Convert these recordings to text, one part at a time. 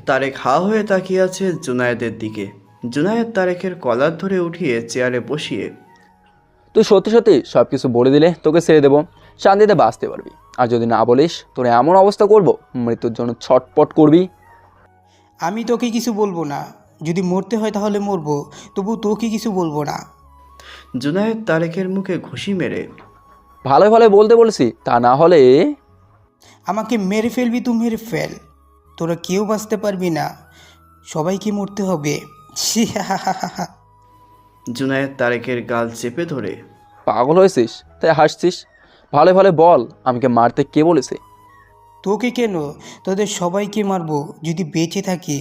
তারেক হা হয়ে তাকিয়ে আছে জুনায়েদের দিকে। জুনায়েদ তারেকের কলার ধরে উঠিয়ে চেয়ারে বসিয়ে, তুই সত্যি সত্যি সব কিছু বলে দিলে তোকে ছেড়ে দেবো, শান্তিতে বাঁচতে পারবি। আর যদি না বলিস তোর এমন অবস্থা করব মৃত্যুর জন্য ছটপট করবি। আমি তোকে কিছু বলবো না, যদি মরতে হয় তাহলে মরবো, তবু তোকে কিছু বলবো না। জুনায়েদ তারেকের মুখে ঘুষি মেরে, ভালো ভালো বলতে বলছি, তা না হলে। আমাকে মেরে ফেলবি, তুই মেরে ফেল, তোরা কেউ বাঁচতে পারবি না, সবাইকে মরতে হবে। জুনায়েদ তারেকের গাল চেপে ধরে, পাগল হয়েছিস তাই হাসছিস? ভালো ভালো বল, আমাকে মারতে কে বলেছে? তোকে কেন, তোদের সবাইকে মারবো যদি বেঁচে থাকি।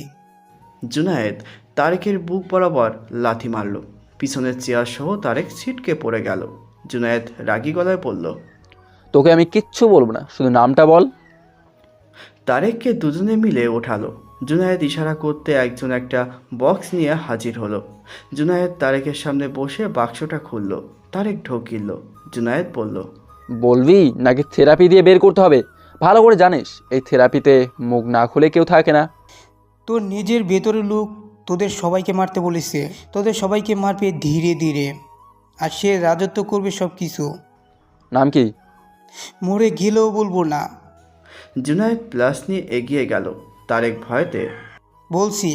জুনায়েদ তারেকের বুক বরাবর লাথি মারল। পিছনের চেয়ার সহ তারেক ছিটকে পড়ে গেল। জুনায়েদ রাগী গলায় বলল, তোকে আমি কিচ্ছু বলবো না, শুধু নামটা বল। তারেককে দুজনে মিলে ওঠালো। জুনায়েদ ইশারা করতে একজন একটা বক্স নিয়ে হাজির হলো। জুনায়েদ তারেকের সামনে বসে বাক্সটা খুলল। তারেক ঢোকিল। জুনায়েদ বলল, বলবি নাকি থেরাপি দিয়ে বের করতে হবে? ভালো করে জানিস এই থেরাপিতে মুখ না খুলে কেউ থাকে না। তোর নিজের ভেতরের লোক তোদের সবাইকে মারতে বলেছে, তোদের সবাইকে মারবে ধীরে ধীরে, আর সে রাজত্ব করবে সব কিছু। নাম কি? মরে গেলেও বলবো না। জুনায়েদ প্লাস নিয়ে এগিয়ে গেল। তারেক ভয়তে,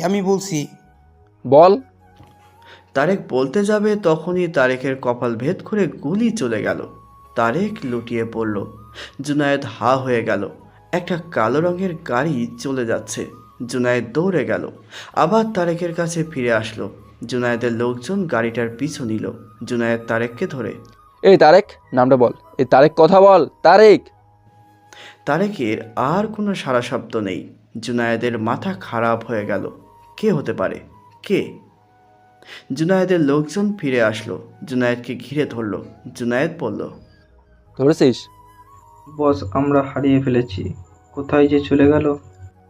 আমি বলছি। বল। তারেক বলতে যাবে তখনই তারেকের কপাল ভেদ করে গুলি চলে গেল। তারেক লুটিয়ে পড়ল। জুনায়েদ হা হয়ে গেল। একটা কালো রঙের গাড়ি চলে যাচ্ছে। জুনায়েদ দৌড়ে গেল। আবার তারেকের কাছে ফিরে আসলো। জুনায়েদের লোকজন গাড়িটার পিছু নিল। জুনায়েদ তারেককে ধরে, এই তারেক, নামটা বল। এই তারেক, কথা বল তারেক। তারেকের আর কোনো সাড়া শব্দ নেই। জুনায়েদের মাথা খারাপ হয়ে গেল। কে হতে পারে? কে? জুনায়েদের লোকজন ফিরে আসলো। জুনায়েদকে ঘিরে ধরলো। জুনায়েদ বলল, ধরেছিস? বস, আমরা হারিয়ে ফেলেছি, কোথায় যে চলে গেল।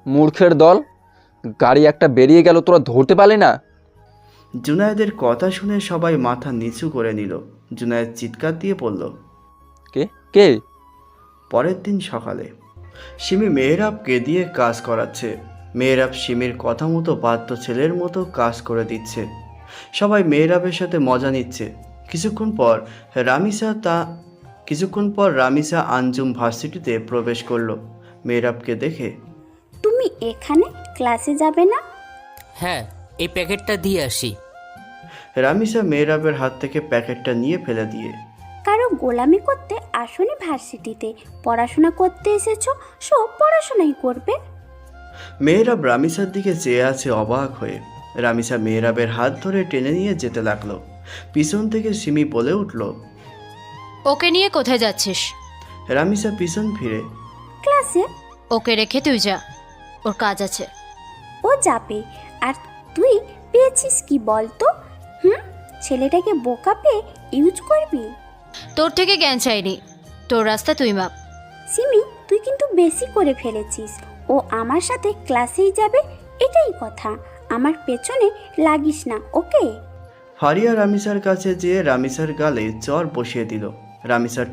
মূর্খের দল, গাড়ি একটা বেরিয়ে গেল, তোরা ধরতে পারলি না? জুনায়েদের কথা শুনে সবাই মাথা নিচু করে নিল। জুনায়েদ চিৎকার দিয়ে বলল। কে কে? পরের দিন সকালে সিমি মেহরাবকে দিয়ে কাজ করাচ্ছে। মেহরাব সিমির কথা মতো বাধ্য ছেলের মতো কাজ করে দিচ্ছে। সবাই মেহরাবের সাথে মজা নিচ্ছে। কিছুক্ষণ পর রামিসা আঞ্জুম ভার্সিটিতে প্রবেশ করলো। মেহরাবকে দেখে, তুমি এখানে ক্লাসে যাবে না? হ্যাঁ, এই প্যাকেটটা দিয়ে আসি। রামিসা মেহরাবের হাত থেকে প্যাকেটটা নিয়ে ফেলে দিয়ে, কারো গোলামি করতে আসনি ভার্সিটিতে, পড়াশোনা করতে এসেছো, সব পড়াশোনাই করবে। মেহরাব রামিসার দিকে চেয়ে আছে অবাক হয়ে। রামিসা মেহরাবের হাত ধরে টেনে নিয়ে যেতে লাগলো। পিছন থেকে সিমি বলে উঠল, ওকে নিয়ে কোথায় যাচ্ছিস? রামিসা পিছন ফিরে, ক্লাসে। ওকে রেখে তুই যা, ওর কাজ আছে। ও যাবে, আর তুই পেয়েছিস কি বল তো? ছেলেটাকে বোকা পেয়ে ইউজ করবি? তোর থেকে জ্ঞান চাইনি, তোর রাস্তা তুই মাপ। সিমি, তুই কিন্তু বেশি করে ফেলেছিস। ও আমার সাথে ক্লাসেই যাবে, এটাই কথা। আমার পেছনে লাগিস না, ওকে? ফারিয়া রামিসার কাছে যেয়ে রামিসার গালে চর বসিয়ে দিল। রামিসার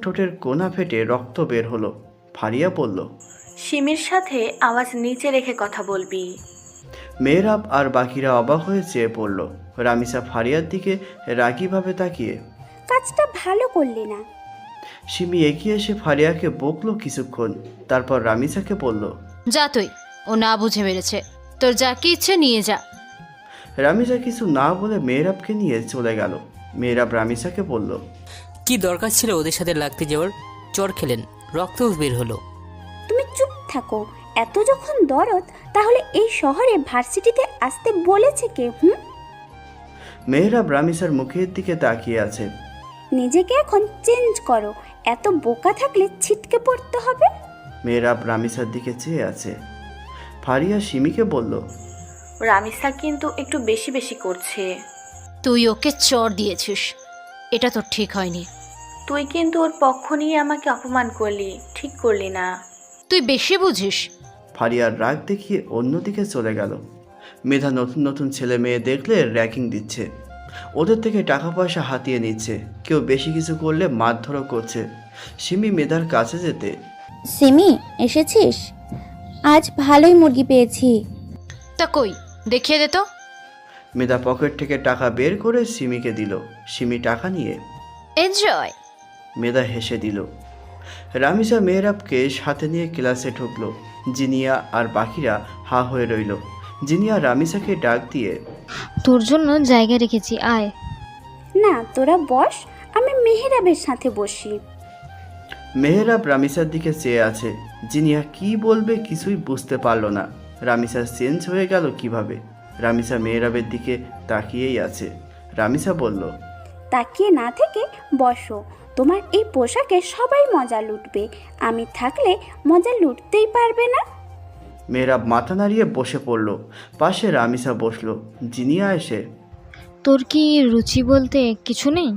ঠোঁটের কোনা ফেটে রক্ত বের হলো। ফারিয়া বলল, সিমির সাথে আওয়াজ নিচে রেখে কথা বলবি। মেহরাব আর বাকিরা অবাক হয়ে চেয়ে পড়ল। রামিসা ফারিয়ার দিকে রাগীভাবে তাকিয়ে, কাজটা ভালো করলি না। সিমি এগিয়ে এসে ফারিয়াকে বকলো কিছুক্ষণ। তারপর রামিসাকে বলল, যা তুই, ও না বুঝে মেরেছে, তোর যা কি ইচ্ছে নিয়ে যা। রামিসা কিছু না বলে মেহরাবকে নিয়ে চলে গেল। মেহরাব রামিসাকে বলল, কি দরকার ছিল ওদের সাথে লাগতে যাওয়ার? চর খেলেন, রক্তও বের হলো। তুমি চুপ থাকো। এত যখন দরদ, তাহলে এই শহরে ভার্সিটিতে আসতে বলেছে কে? মেহরাব রামিসার মুখের দিকে তাকিয়ে আছে। নিজেকে এখন চেঞ্জ করো, এত বোকা থাকলে ছিটকে পড়তে হবে। মেহরাব রামিসার দিকে চেয়ে আছে। ফারিয়া সিমিকে বলল, রামিসা কিন্তু একটু বেশি বেশি করছে। তুই ওকে চর দিয়েছিস, এটা তোর ঠিক হয়নি। তুই কিন্তু ওর পক্ষ নিয়ে আমাকে অপমান করলি, ঠিক করলি না। তুই বেশি বুঝিস। ফারিয়ার রাগ দেখিয়ে অন্যদিকে চলে গেল। মেধা নতুন নতুন ছেলে মেয়ে দেখলে র্যাকিং দিচ্ছে, ওদের থেকে টাকা পয়সা হাতিয়ে নিচ্ছে, কেউ বেশি কিছু করলে মারধরও করছে। সিমি মেধার কাছে যেতে, সিমি, এসেছিস? আজ ভালোই মুরগি পেয়েছি। তা কই দেখিয়ে দে তো। মেধা পকেট থেকে টাকা বের করে সিমিকে দিল। সিমি টাকা নিয়ে এনজয়। মেধা হেসে দিল। রামিসা মেহরাবকে সাথে নিয়ে ক্লাসে ঢুকলো। জিনিয়া আর বাকিরা হা হয়ে রইল। জিনিয়া রামিসাকে ডাক দিয়ে তোর জন্য জায়গা রেখেছি, আয়। না তোরা বস, আমি মেহেরাবের সাথে বসি। মেহরাব রামিসার দিকে চেয়ে আছে। জিনিয়া কি বলবে কিছুই বুঝতে পারল না। রামিসা চেঞ্জ হয়ে গেল কিভাবে? রামিসা মেহরাবের দিকে তাকিয়েই আছে। রামিসা বলল, তাকিয়ে না থেকে বসো, তোমার এই পোশাকে সবাই মজা লুটবে, আমি থাকলে মজা লুটতেই পারবে না। মেহরাব মাথা নাড়িয়ে বসে পড়ল। পাশে রামিসা বসলো। জিনিয়া এসে তোর কি রুচি বলতে কিছু নেই?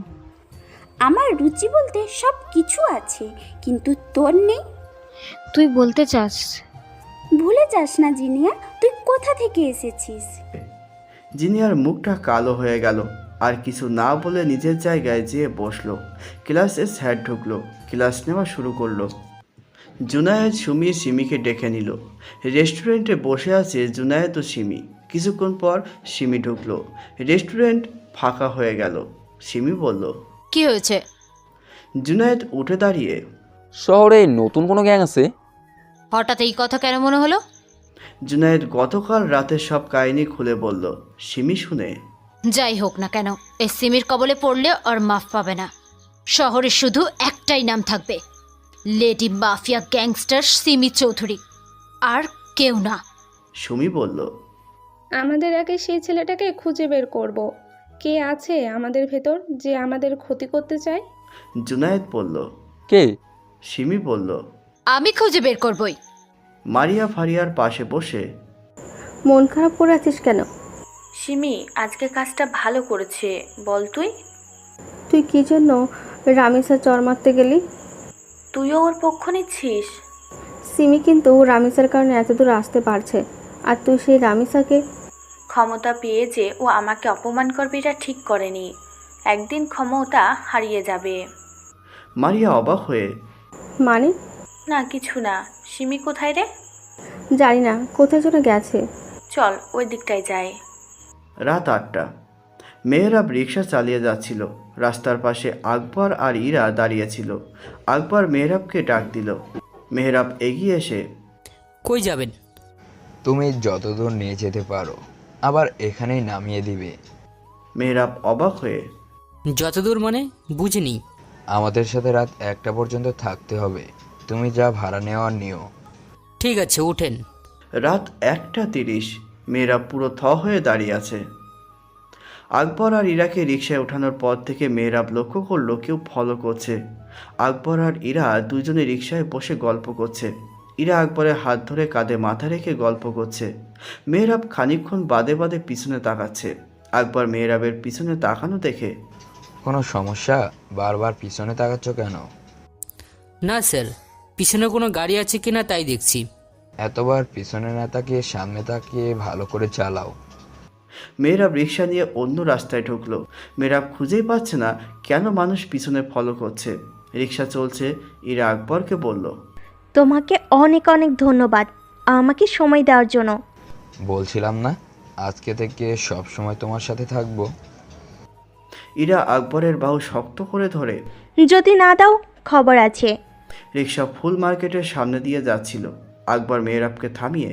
আমার রুচি বলতে সব কিছু আছে, কিন্তু তোর নেই। তুই বলতে চাস? ভুলে যাস না জিনিয়া, তুই কোথা থেকে এসেছিস। জিনিয়ার মুখটা কালো হয়ে গেল। আর কিছু না বলে নিজের জায়গায় যেয়ে বসলো। ক্লাসে স্যার ঢুকলো। ক্লাস নেওয়া শুরু করলো। জুনায়েদ সুমি সিমিকে ডেকে নিল। রেস্টুরেন্টে বসে আছে জুনায়েদ ও সিমি। কিছুক্ষণ পর সিমি ঢুকলো। রেস্টুরেন্ট ফাঁকা হয়ে গেল। সিমি বলল, কি হয়েছে? জুনায়েদ উঠে দাঁড়িয়ে শহরে নতুন কোনো গ্যাং আছে? হঠাৎ এই কথা কেন মনে হলো? জুনায়েদ গতকাল রাতের সব কাহিনী খুলে বলল। সিমি শুনে যাই হোক না কেন, এই সিমির কবলে পড়লে আর মাফ পাবে না। শহরে শুধু একটাই নাম থাকবে, lady mafia gangster Simi Chowdhury, আর কেউ না। সুমি বলল, আমাদের আগে সেই ছেলেটাকে খুঁজে বের করব। কে আছে আমাদের ভেতর যে আমাদের ক্ষতি করতে চায়? জুনায়েদ বলল। কে? সিমি বলল। আমি খুঁজে বের করবই। মারিয়া ফারিয়ার পাশে বসে মন খারাপ করে আছিস কেন? সিমি আজকে কাজটা ভালো করেছে, বল তুই। তুই কি জন্য রামিসা চর মারতে গেলি? তুইও ওর পক্ষ নিচ্ছিস? সিমি কিন্তু রামিসার কারণে এতদূর আসতে পারছে, আর তুই সেই রামিসাকে। ক্ষমতা পেয়ে যে ও আমাকে অপমান করবে এটা ঠিক করেনি, একদিন ক্ষমতা হারিয়ে যাবে। মারিয়া অবাক হয়ে মানে? না কিছু না। সিমি কোথায় রে? জানি না, কোথায় যেন গেছে। চল ওই দিকটায় যাই। রাত 8টা। মেহরাব রিক্সা চালিয়ে যাচ্ছিল। রাস্তার পাশে আকবর আর ইরা দাঁড়িয়েছিল। আকবর মেহরাবকে ডাক দিল। মেহরাব এগিয়ে এসে কই যাবেন? তুমি যতদূর নিয়ে যেতে পারো, আবার এখানেই নামিয়ে দিবে। মেহরাব অবাক হয়ে যতদূর মানে বুঝিনি। আমাদের সাথে রাত 1টা পর্যন্ত থাকতে হবে। তুমি যা ভাড়া নেওয়ার নিও। ঠিক আছে উঠেন। রাত 1:30। মেহরাব পুরো হয়ে দাঁড়িয়ে আছে। আকবর আর ইরাকে রিক্সায় ওঠানোর পর থেকে মেহরাব লক্ষ্য করলো কেউ ফলো করছে। আকবর আর ইরা দুজনে রিক্সায় বসে গল্প করছে। ইরা আকবরের হাত ধরে কাঁধে মাথা রেখে গল্প করছে। মেহরাব খানিকক্ষণ বাদে বাদে পিছনে তাকাচ্ছে। আকবর মেহরাবের পিছনে তাকানো দেখে কোনো সমস্যা? বারবার পিছনে তাকাচ্ছ কেন? না স্যার, পিছনে কোনো গাড়ি আছে কিনা তাই দেখছি। এতবার পিছনে না তাকিয়ে সামনে তাকিয়ে ভালো করে চালাও। মেহরাব রিক্সা নিয়ে অন্য রাস্তায় ঢুকলো। মেহরাব খুঁজেই পাচ্ছে না কেন মানুষ পিছনে ফলো করছে। রিক্সা চলছে। ইরা আকবরকে বলল, তোমাকে অনেক অনেক ধন্যবাদ আমাকে সময় দেওয়ার জন্য। বলছিলাম না আজকে থেকে সব সময় তোমার সাথে থাকবো। ইরা আকবরের বাহু শক্ত করে ধরে যদি না দাও খবর আছে। রিক্সা ফুল মার্কেটের সামনে দিয়ে যাচ্ছিল। আকবর মেহরাবকে থামিয়ে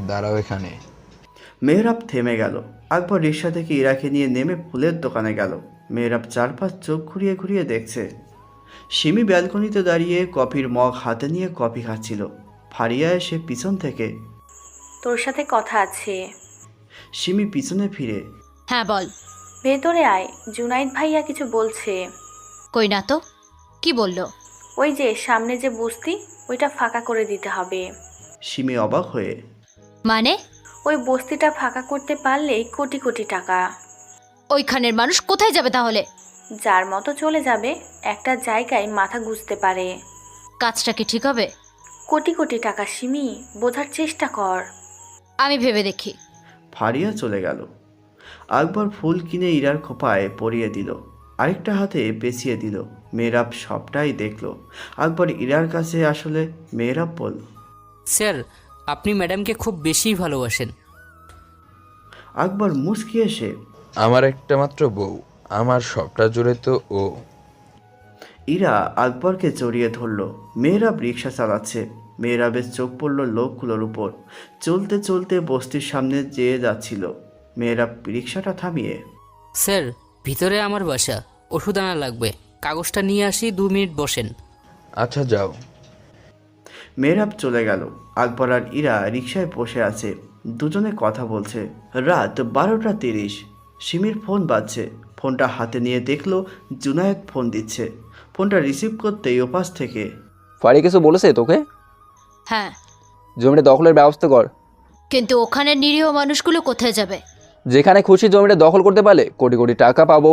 দাঁড়াও এখানে। মেহরাব থেমে গেল। আকবর রিক্সা থেকে ইরাকে নিয়ে নেমে ফুলের দোকানে গেল। মেহরাব চারপাশ চোখ ঘুরিয়ে ঘুরিয়ে দেখছে। সিমি ব্যালকনিতে দাঁড়িয়ে কফির মগ হাতে নিয়ে কফি খাচ্ছিল। ফারিয়া এসে পিছন থেকে তোর সাথে কথা আছে। সিমি পিছনে ফিরে হ্যাঁ বল। ভেতরে আয়, জুনাইদ ভাইয়া কিছু বলছে। কই না তো, কি বললো? ওই যে সামনে যে বস্তি, ওইটা ফাঁকা করে দিতে হবে। সিমি অবাক হয়ে মানে? ওই বস্তিটা ফাঁকা করতে পারলেই কোটি কোটি টাকা। ওইখানের মানুষ কোথায় যাবে তাহলে? যার মতো চলে যাবে, একটা জায়গায় মাথা গুঁজতে পারে। কাজটা কি ঠিক হবে? কোটি কোটি টাকা সিমি, বোঝার চেষ্টা কর। আমি ভেবে দেখি। ফারিয়া চলে গেল। আকবর ফুল কিনে ইরার খোপায় পরিয়ে দিল। আরেকটা হাতে পেঁচিয়ে দিল। মেহরাব সবটাই দেখল। আকবর ইরার কাছে আসলে মেহরাব বলল, স্যার আপনি ম্যাডামকে খুব বেশিই ভালোবাসেন। আকবর মুচকি এসে আমার একটা মাত্র বউ, আমার সবটা জুড়ে তো ও। ইরা আকবরকে জড়িয়ে ধরল। মেহরাব রিক্সা চালাচ্ছে। মেহরাবের চোখ পড়ল লোকগুলোর উপর। চলতে চলতে বস্তির সামনে যেয়ে যাচ্ছিল। মেহরাব রিক্সাটা থামিয়ে স্যার, ভিতরে আমার বাসা, ওষুধ আনা লাগবে, কাগজটা নিয়ে আসি, 2 মিনিট বসেন। আচ্ছা যাও। মেহরাব চলে গেল। আকবর আর ইরা রিকশায় বসে আছে। দুজনে কথা বলছে। রাত 12:30। সিমির ফোন বাজছে। ফোনটা হাতে নিয়ে দেখলো জুনায়েদ ফোন দিচ্ছে। ফোনটা রিসিভ করতেই ওপাশ থেকে ফারি কিছু বলেছে তোকে? হ্যাঁ, জমিটা দখলের ব্যবস্থা কর। কিন্তু ওখানে নিরীহ মানুষগুলো কোথায় যাবে? যেখানে খুশি জমিটা দখল করতে পারলে কোটি কোটি টাকা পাবো।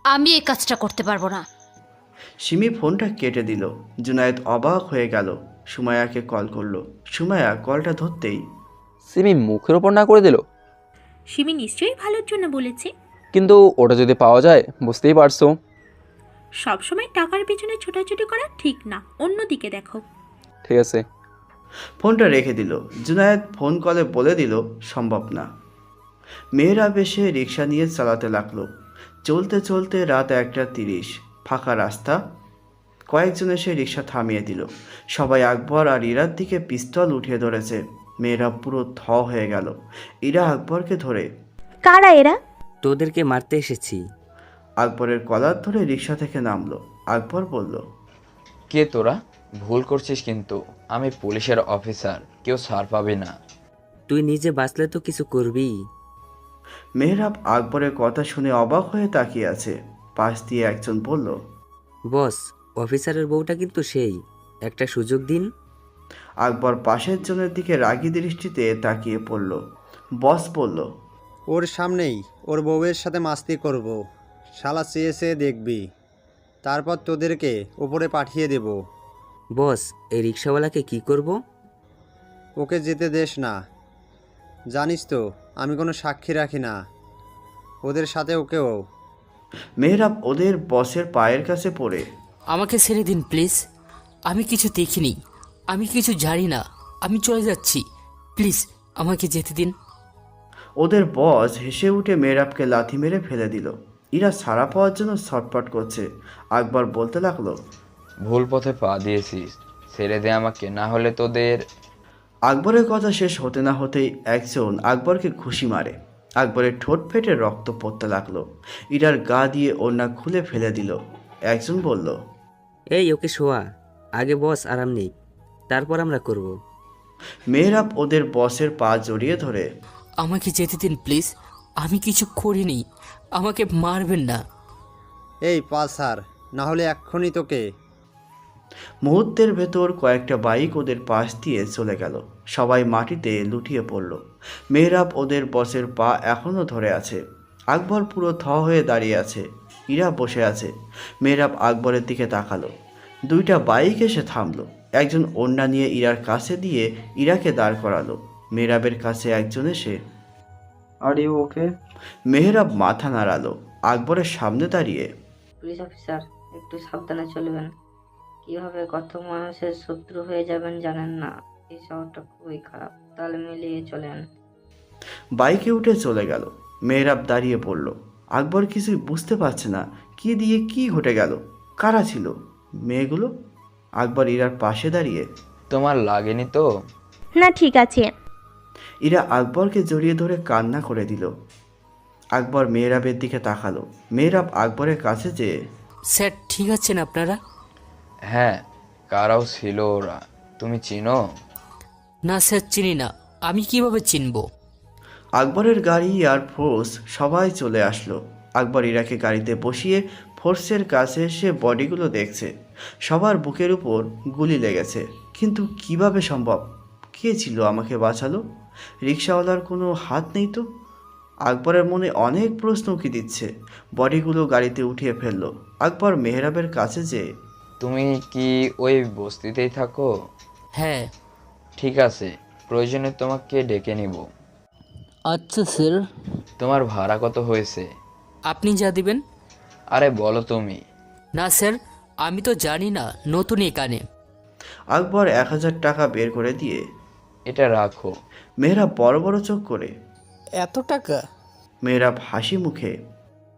আমি এই কাজটা করতে পারবো না। সিমি ফোনটা কেটে দিল। জুনায়েদ অবাক হয়ে গেল। সুমায়াকে কল করলো। সুমায়া কলটা ধরতেই সিমি মুখের ওপর না করে দিল। সিমি নিশ্চয়ই ভালোর জন্য বলেছে। কিন্তু ওটা যদি পাওয়া যায়, বুঝতেই পারছো। সবসময় টাকার পেছনে ছোটাছুটি করা ঠিক না, অন্যদিকে দেখো। ঠিক আছে। ফোনটা রেখে দিল। জুনায়েদ ফোন কলে বলে দিল সম্ভব না। মেহরাব এসে রিক্সা নিয়ে চালাতে লাগলো। চলতে চলতে রাত 1:30। ফাঁকা রাস্তা। কয়েকজন এসে রিক্সা থামিয়ে দিল। সবাই আকবর আর ইরার দিকে পিস্তল উঠিয়ে ধরেছে। মেহরাব পুরো থ হয়ে গেল। ইরা আকবরকে ধরে কারা এরা? তোদেরকে মারতে এসেছি। আকবরের কলার ধরে রিক্সা থেকে নামলো। আকবর বলল, কে তোরা? ভুল করছিস কিন্তু, আমি পুলিশের অফিসার, কেউ ছাড় পাবে না। তুই নিজে বাঁচলে তো কিছু করবি। মেহরাব আকবরের কথা শুনে অবাক হয়ে তাকিয়ে আছে। পাশ দিয়ে একজন বলল, বস, অফিসারের বউটা কিন্তু সেই, একটা সুযোগ দিন। আকবর পাশের জনের দিকে রাগী দৃষ্টিতে তাকিয়ে পড়ল। বস বলল, ওর সামনেই ওর বউয়ের সাথে মাস্তি করব। শালা চেয়ে দেখবি, তারপর তোদেরকে উপরে পাঠিয়ে দেব। বস, এই রিক্সাওয়ালাকে কি করব? ওকে যেতে দেস না। জানিস তো আমি কোনো সাক্ষী রাখি না, ওদের সাথে ওকেও। মেহরাব ওদের বসের পায়ের কাছে পড়ে আমাকে ছেড়ে দিন প্লিজ। আমি কিছু দেখিনি, আমি কিছু জানি না, আমি চলে যাচ্ছি, প্লিজ আমাকে যেতে দিন। ওদের বস হেসে উঠে মেহরাবকে লাথি মেরে ফেলে দিল। ইরা ছাড়া পাওয়ার জন্য ছটফট করছে। আকবর বলতে লাগলো, ভুল পথে পা দিয়েছিস, ছেড়ে দে আমাকে, না হলে তোদের। আকবরের কথা শেষ হতে না হতেই একজন আকবরকে ঘুষি মারে। আকবরের ঠোঁট ফেটে রক্ত পড়তে লাগলো। ইরার গা দিয়ে ওড়না খুলে ফেলে দিল। একজন বলল, এই ওকে শোয়া, আগে বস আরাম নেই, তারপর আমরা করব। মেহরাব ওদের বসের পা জড়িয়ে ধরে আমাকে যেতে দিন প্লিজ, আমি কিছু করিনি, আমাকে মারবেন না। এই পা ছাড়, না হলে এক্ষুনি তোকে। মুহূর্তের ভেতর কয়েকটা বাইক ওদের পাশ দিয়ে চলে গেল। সবাই মাটিতে লুটিয়ে পড়ল। মেহরাব ওদের বসের পা এখনও ধরে আছে। আকবর পুরো থ হয়ে দাঁড়িয়ে আছে। ইরা বসে আছে। মেহরাব আকবরের দিকে তাকালো। 2টা বাইক এসে থামলো। একজন ওড়না নিয়ে ইরার কাছে দিয়ে ইরাকে দাঁড় করালো। মেহরাবের কাছে একজন এসে আর ইউ ওকে? মেহরাব মাথা নাড়ালো। আকবরের সামনে দাঁড়িয়ে পুলিশ অফিসার, একটু সাবধানে চলবেন। কিভাবে কত মানুষের শত্রু হয়ে যাবেন জানেন না। এই শহরটা খুবই খারাপ, তাল মিলিয়ে চলেন। বাইকে উঠে চলে গেল। মেহরাব দাঁড়িয়ে পড়ল। আকবর কিছুই বুঝতে পারছে না কি দিয়ে কি ঘটে গেল। কারা ছিল মেয়েগুলো? আকবর ইরার পাশে দাঁড়িয়ে, তোমার লাগেনি তো? না, ঠিক আছে। ইরা আকবরকে জড়িয়ে ধরে কান্না করে দিল। আকবর মেহরাবের দিকে তাকালো। মেহরাব আকবরের কাছে যেয়ে, স্যার ঠিক আছেন আপনারা? হ্যাঁ, কারাও ছিল ওরা, তুমি চিনো? না স্যার, চিনি না। আমি কিভাবে চিনব? আকবরের গাড়ি আর ফোর্স সবাই চলে আসলো। আকবর ইরাকে গাড়িতে বসিয়ে ফোর্সের কাছে এসে বডিগুলো দেখছে। সবার বুকের উপর গুলি লেগেছে। কিন্তু কিভাবে সম্ভব? কে ছিল আমাকে বাঁচালো? রিক্সাওয়ালার কোনো হাত নেই তো? আকবরের মনে অনেক প্রশ্ন উকি দিচ্ছে। বডিগুলো গাড়িতে উঠিয়ে ফেললো। আকবর মেহরাবের কাছে যেয়ে, তুমি কি ওই বস্তিতেই থাকো? হ্যাঁ। ঠিক আছে, প্রয়োজনে তোমাকে ডেকে নিব। আচ্ছা স্যার। তোমার ভাড়া কত হয়েছে? আপনি যা দিবেন। আরে বলো তুমি। না স্যার, আমি তো জানি না, নতুন এখানে। আকবর 1000 টাকা বের করে দিয়ে, এটা রাখো। মেহরাব বড় বড় চোখ করে। এত টাকা? মেহরাব হাসি মুখে।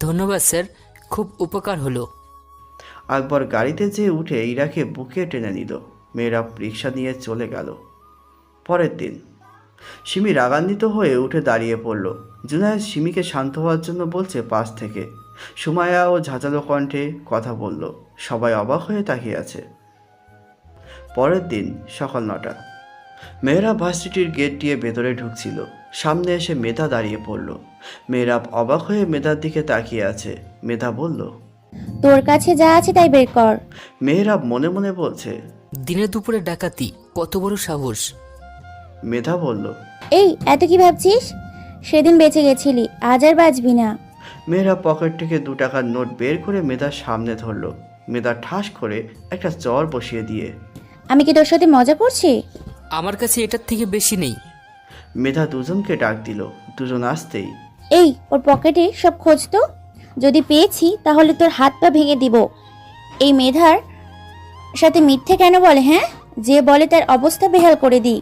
ধন্যবাদ স্যার, খুব উপকার হলো। আকবর গাড়িতে যেয়ে উঠে ইরাকে বুকে টেনে নিল। মেহরাব রিক্সা নিয়ে চলে গেল। পরের দিন সিমি রাগান্বিত হয়ে উঠে দাঁড়িয়ে পড়ল। জুনায়েদ সিমিকে শান্ত হওয়ার জন্য বলছে পাশ থেকে। সুমায়া ও ঝাঁঝালো কণ্ঠে কথা বলল। সবাই অবাক হয়ে তাকিয়ে আছে। পরের দিন সকাল 9টা। মেহরাব ভার্সিটির গেট দিয়ে ভেতরে ঢুকছিল। সামনে এসে মেধা দাঁড়িয়ে পড়ল। মেহরাব অবাক হয়ে মেধার দিকে তাকিয়ে আছে। মেধা বলল, তোর কাছে যা আছে তাই বের কর। মেহরাব মনে মনে বলছে, দিনে দুপুরে ডাকাতি, কত বড় সাহস। মেধা বলল, এই এত কি ভাবছিস? সেদিন বেঁচে গেছিলি, আজ আর বাঁচবি না। মেহরাব পকেট থেকে 2 টাকার নোট বের করে মেধার সামনে ধরল। মেধা ঠাস করে একটা চর বসিয়ে দিয়ে, আমি কি তোর সাথে মজা করছি? আমার কাছে এটার থেকে বেশি নেই। মেধা দুজনকে ডাক দিল। দুজন আসতেই, এই ওর পকেটে সব খোঁজ তো, যদি পেয়েছি তাহলে তোর হাত পা ভেঙে দিব। এই মেধার সাথে মিথ্যে কেন বলে? হ্যাঁ, যে বলে তার অবস্থা বেহাল করে দিই।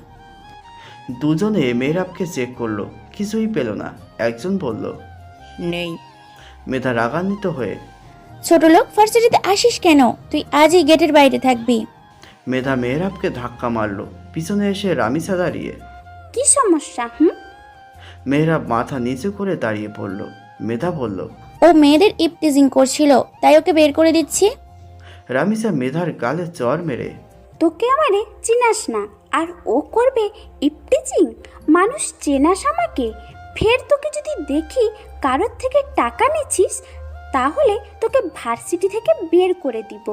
দুজনে মেহরাবকে চেক করলো, কিছুই পেল না। একজন বলল, নেই। মেধা রাগান্বিত হয়ে, ছোট লোক, ভার্সিটিতে আসিস কেন? তুই আজই গেটের বাইরে থাকবি। মেধা মেহরাবকে ধাক্কা মারলো। পিছনে এসে রামিসা দাঁড়িয়ে। কি সমস্যা? হুম, মেহরাব মাথা নিচু করে দাঁড়িয়ে পড়ল। মেধা বলল, ও মেয়েদের ইপটিজিং করছিল, তাই ওকে বের করে দিচ্ছি। রামিসা মেধার গালে চর মেরে, তোকে আমারে চিনাস না, আর ও করবে ইপটিজিং? মানুষ চেনাস আমাকে? ফের তোকে যদি দেখি কারোর থেকে টাকা নিচ্ছিস, তাহলে তোকে ভার্সিটি থেকে বের করে দিব।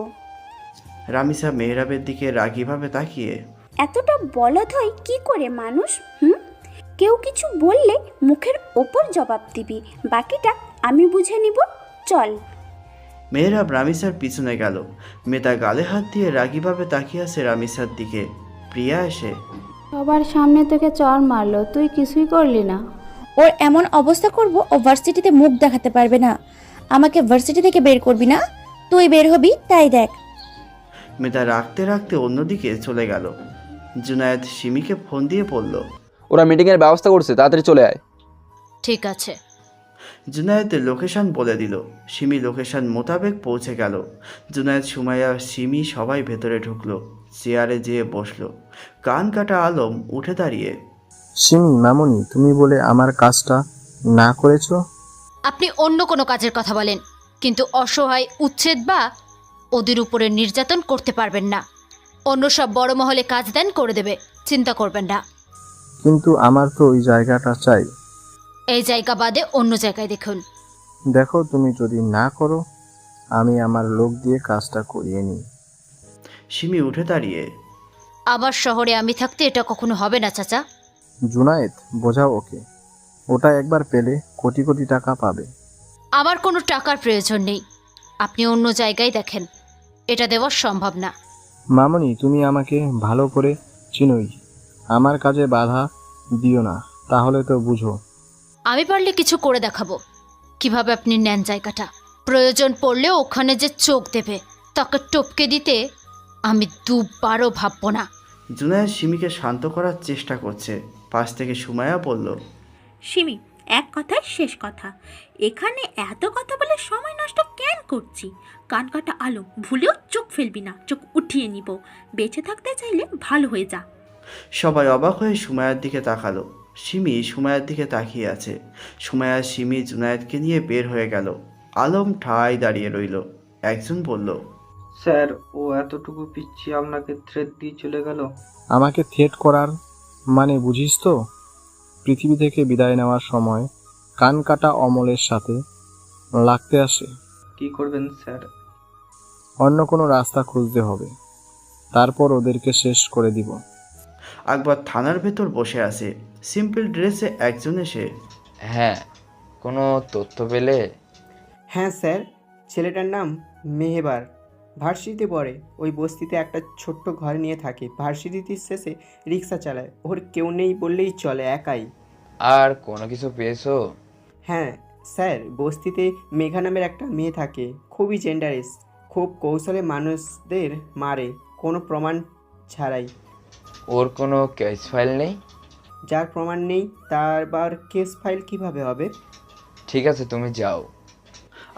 রামিসা মেহরাবের দিকে রাগীভাবে তাকিয়ে, এতটা বলদ হয় কি করে মানুষ? হুম, কেউ কিছু বললে মুখের ওপর জবাব দিবি, বাকিটা আমি বুঝে নিব। চল। মেহরাব রামিসার পিছনে গেল। মেধা গালে হাত দিয়ে রাগীভাবে তাকিয়ে আছে রামিসার দিকে। প্রিয়া এসে, সবার সামনে তোকে চর মারলো, তুই কিছুই করলি না। ওর এমন অবস্থা করব, ও ভার্সিটিতে মুখ দেখাতে পারবে না। আমাকে ভার্সিটি থেকে বের করবি না? তুই বের হবি, তাই দেখ। মেধা রাখতে রাখতে অন্যদিকে চলে গেল। জুনায়েদ সিমিকে ফোন দিয়ে বলল, ওরা মিটিংয়ের ব্যবস্থা করছে, তাড়াতাড়ি চলে আয়। ঠিক আছে। জুনায়েদ লোকেশন বলে দিল। সিমি লোকেশন মোতাবেক পৌঁছে গেল। জুনায়েদ, সুমাইয়া, সিমি সবাই ভেতরে ঢুকলো। চেয়ারে যেয়ে বসলো। কান কাটা আলম উঠে দাঁড়িয়ে, সিমি মামুনি, তুমি বলে আমার কাজটা না করেছো? আপনি অন্য কোনো কাজের কথা বলেন, কিন্তু অসহায়, উচ্ছেদ বা ওদের উপরে নির্যাতন করতে পারবেন না। অন্য সব বড় মহলে কাজ দেন, করে দেবে, চিন্তা করবেন না। কিন্তু আমার তো ওই জায়গাটা চাই। এই জায়গা বাদে অন্য জায়গায় দেখুন। দেখো, তুমি যদি না করো, আমি আমার লোক দিয়ে কাজটা করিয়ে নিই। সিমি উঠে দাঁড়িয়ে, আবার শহরে আমি থাকতে এটা কখনো হবে না চাচা। জুনায়েদ, বোঝাও ওকে। ওটা একবার পেলে কোটি কোটি টাকা পাবে। আমার কোনো টাকার প্রয়োজন নেই, আপনি অন্য জায়গায় দেখেন, এটা দেওয়া সম্ভব না। মামুনি, তুমি আমাকে ভালো করে চিনোই, আমার কাজে বাধা দিও না, তাহলে তো বুঝো। আমি পারলে কিছু করে দেখাবো কিভাবে আপনি নেন জায়গাটা। প্রয়োজন পড়লে ওখানে যে চোখ দেবে, তাকে টপকে দিতে আমি দুবারও ভাববো না। জুনায়েদ সিমিকে শান্ত করার চেষ্টা করছে। পাশ থেকে সুমাইয়া বলল, সিমি, এক কথায় শেষ কথা, এখানে এত কথা বলে সময় নষ্ট কেন করছি? কান কাটা আলো, ভুলেও চোখ ফেলবি না, চোখ উঠিয়ে নিব। বেঁচে থাকতে চাইলে ভালো হয়ে যা। সবাই অবাক হয়ে সুমাইয়ার দিকে তাকালো। সিমি সুমাইয়ার দিকে তাকিয়ে আছে। সুমাইয়া সিমি জুনায়েদকে নিয়ে বের হয়ে গেল। আলম ঠায় দাঁড়িয়ে রইল। একজন বলল, স্যার, ও এতটুকু পিচ্ছি আপনাকে থ্রেট দিয়ে চলে গেল। আমাকে থ্রেট করার মানে বুঝিস তো? পৃথিবী থেকে বিদায় নেওয়ার সময় কান কাটা অমলের সাথে লাগতে আসে। কি করবেন স্যার? অন্য কোনো রাস্তা খুঁজতে হবে, তারপর ওদেরকে শেষ করে দিব। আকবর থানার ভেতর বসে আছে। সিম্পল ড্রেসে একজন এসে, হ্যাঁ, কোনো তথ্য পেলে? হ্যাঁ স্যার, ছেলেটার নাম মেহেবার, ভার্সিটিতে পড়ে। ওই বস্তিতে একটা ছোট্ট ঘর নিয়ে থাকে। ভার্সিটির শেষে রিক্সা চালায়। ওর কেউ নেই বললেই চলে, একাই। আর কোনো কিছু পেয়েছো? হ্যাঁ স্যার, বস্তিতে মেঘা নামের একটা মেয়ে থাকে, খুবই জেন্ডারেস, খুব কৌশলে মানুষদের মারে, কোনো প্রমাণ ছাড়াই। ওর কোনো কেস ফাইল নেই? যার প্রমাণ নেই তার বার কেস ফাইল কিভাবে হবে? ঠিক আছে, তুমি যাও।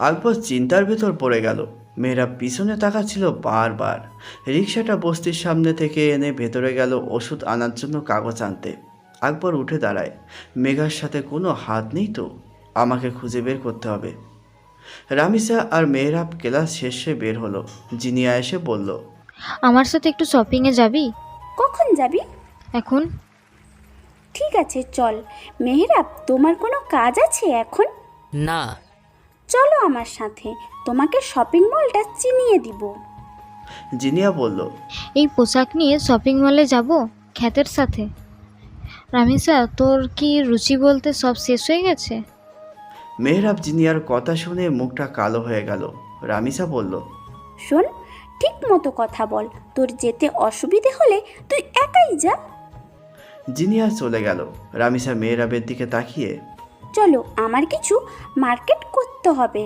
আকবর চিন্তার ভেতর পড়ে গেল। মেহরাব পিছনে তাকাচ্ছিল বারবার। রিক্সাটা বস্তির সামনে থেকে এনে ভেতরে গেল ওষুধ আনার জন্য কাগজ আনতে। আকবর উঠে দাঁড়ায়। মেঘার সাথে কোনো হাত নেই তো, আমাকে খুঁজে বের করতে হবে। রামিসা আর মেহরাব ক্লাস শেষে বের হলো। জিনিয়া এসে বলল, আমার সাথে একটু শপিংয়ে যাবি? কখন যাবি? এখন। ঠিক আছে চল। মেহরাব, তোমার কোনো কাজ আছে এখন? না। চলো আমার সাথে, তোমাকে শপিং মলটা চিনিয়ে দিব। জিনিয়া বলল, এই পোশাক নিয়ে শপিং মলে যাব খ্যাতের সাথে? রামিসা, তোর কি রুচি বলতে সব শেষ হয়ে গেছে? মেহরাব জিনিয়ার কথা শুনে মুখটা কালো হয়ে গেল। রামিসা বলল, শোন, ঠিক মতো কথা বল। তোর যেতে অসুবিধে হলে তুই একাই যা। জিনিয়া চলে গেল। রামিসা মেহরাবের দিকে তাকিয়ে, চলো, আমার কিছু মার্কেট করতে হবে।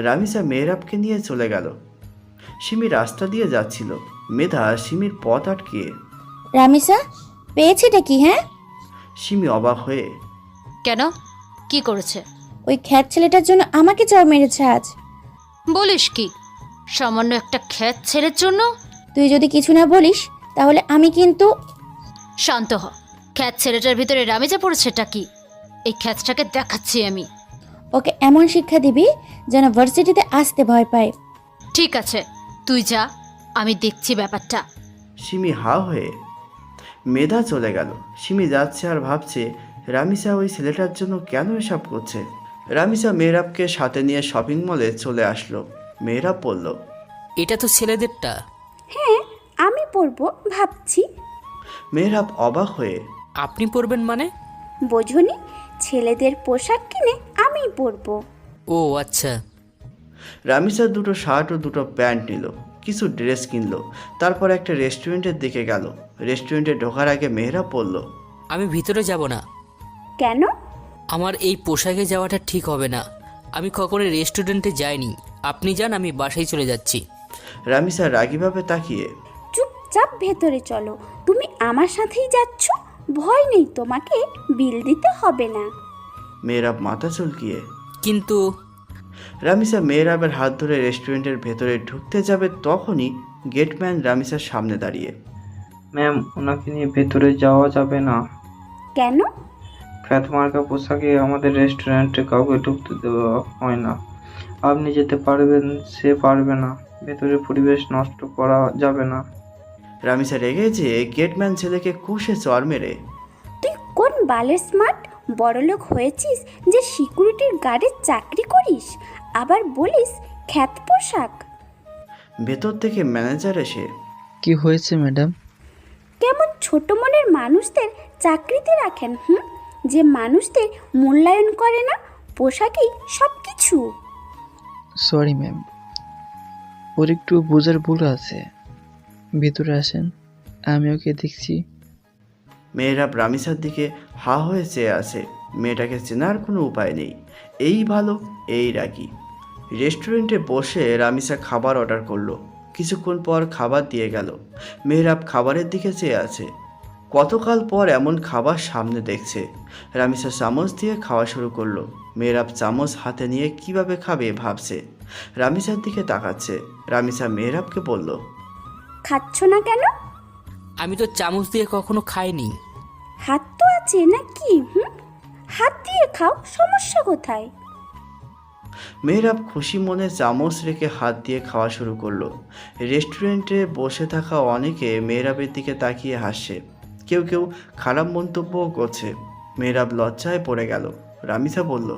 রামিসা মেহরাবকে নিয়ে চলে গেল। সিমি রাস্তা দিয়ে যাচ্ছিল। মেধা সিমির পথ আটকিয়ে। রামিসা, পেয়েছেটা কি? হ্যাঁ। সিমি অবাক হয়ে, কেন? কি করেছে? ওই খ্যাত ছেলেটার জন্য আমাকে চড় মেরেছে আজ। বলিস কি? সামান্য একটা খ্যাত ছেলের জন্য? তুই যদি কিছু না বলিস তাহলে আমি কিন্তু। শান্ত হ। খ্যাত ছেলেটার ভিতরে রামিজা পড়েছেটা কি? এই খ্যাতটাকে দেখাচ্ছি আমি। ওকে এমন শিক্ষা দিবি যেন ভার্সিটিতে আসতে ভয় পায়। ঠিক আছে, তুই যা, আমি দেখছি ব্যাপারটা। সিমি হা হয়ে। মেধা চলে গেল। সিমি যাচ্ছে আর ভাবছে, রামিসা ওই ছেলেটার জন্য কেন এসব করছে। রামিসা মেহরাবকে সাথে নিয়ে শপিং মলে চলে আসলো। মেহরাব বলল, এটা তো ছেলেদেরটা। হ্যাঁ, আমি পরবো ভাবছি। মেহরাব অবাক হয়ে, আপনি পরবেন মানে? বোঝনি, ছেলেদের পোশাক কিনে আমি পরবো। ও আচ্ছা। রামিসা দুটো শার্ট ও দুটো প্যান্ট নিল, কিছু ড্রেস কিনলো। তারপর একটা রেস্টুরেন্টের দিকে গেল। রেস্টুরেন্টে ঢোকার আগে মেহরাব বলল, আমি ভিতরে যাব না। কেন? আমার এই পোশাকে যাওয়াটা ঠিক হবে না। আমি কখনো রেস্টুরেন্টে যাইনি। আপনি যান, আমি বাসায় চলে যাচ্ছি। রামিসা রাগীভাবে তাকিয়ে, চুপচাপ ভেতরে চলো। তুমি আমার সাথেই যাচ্ছ, ভয় নেই, তোমাকে বিল দিতে হবে না। মেহরাব মাথা চুলকিয়ে। কিন্তু রামিসা মেহরাবের হাত ধরে রেস্টুরেন্টের ভেতরে ঢুকতে যাবে, তখনই গেটম্যান রামিসার সামনে দাঁড়িয়ে। ম্যাম, ওনাকে নিয়ে ভেতরে যাওয়া যাবে না। কেন? খ্যাত মার্কা পোশাকে আমাদের রেস্টুরেন্টে কাউকে ঢুকতে দেওয়া হয় না। আপনি যেতে পারবেন, সে পারবে না। ভেতরের পরিবেশ নষ্ট করা যাবে না। রামিসা রেগে যে গেটম্যান ছেলেকে কুশে চর মেরে, তুই কোন বালের স্মার্ট বড়লোক হয়েছিস যে সিকিউরিটির গার্ডের চাকরি করিস, আবার বলিস খ্যাত পোশাক? ভেতর থেকে ম্যানেজার এসে, কি হয়েছে ম্যাডাম? কেমন ছোট মনের মানুষদের চাকরিতে রাখেন, যে মানুষদের মূল্যায়ন করে না, পোশাকই সব কিছু। সরি ম্যাম, ওর একটু বোঝার ভুল আছে। ভিতরে আসেন, আমি ওকে দেখছি। মেয়েরাব রামিসার দিকে হা হয়ে চেয়ে আছে। মেয়েটাকে চেনার কোনো উপায় নেই। এই ভালো, এই রাগি। রেস্টুরেন্টে বসে রামিসা খাবার অর্ডার করলো। কিছুক্ষণ পর খাবার দিয়ে গেল। মেহরাব খাবারের দিকে চেয়ে আছে। কতকাল পর এমন খাবার সামনে দেখছে। রামিসা চামচ দিয়ে খাওয়া শুরু করলো। মেহরাব চামচ হাতে নিয়ে কিভাবে খাবে ভাবছে। রামিসার দিকে তাকাচ্ছে। রামিসা মেহরাবকে বলল, খাচ্ছ না কেন? আমি তো চামচ দিয়ে কখনো খাইনি। হাত তো আছে নাকি? হাত দিয়ে খাও, সমস্যা কোথায়? মেহরাব খুশি মনে চামচ রেখে হাত দিয়ে খাওয়া শুরু করলো। রেস্টুরেন্টে বসে থাকা অনেকে মেহরাবের দিকে তাকিয়ে হাসছে। কেউ কেউ খারাপ মন্তব্যও করছে। মেহরাব লজ্জায় পড়ে গেল। রামিসা বলল,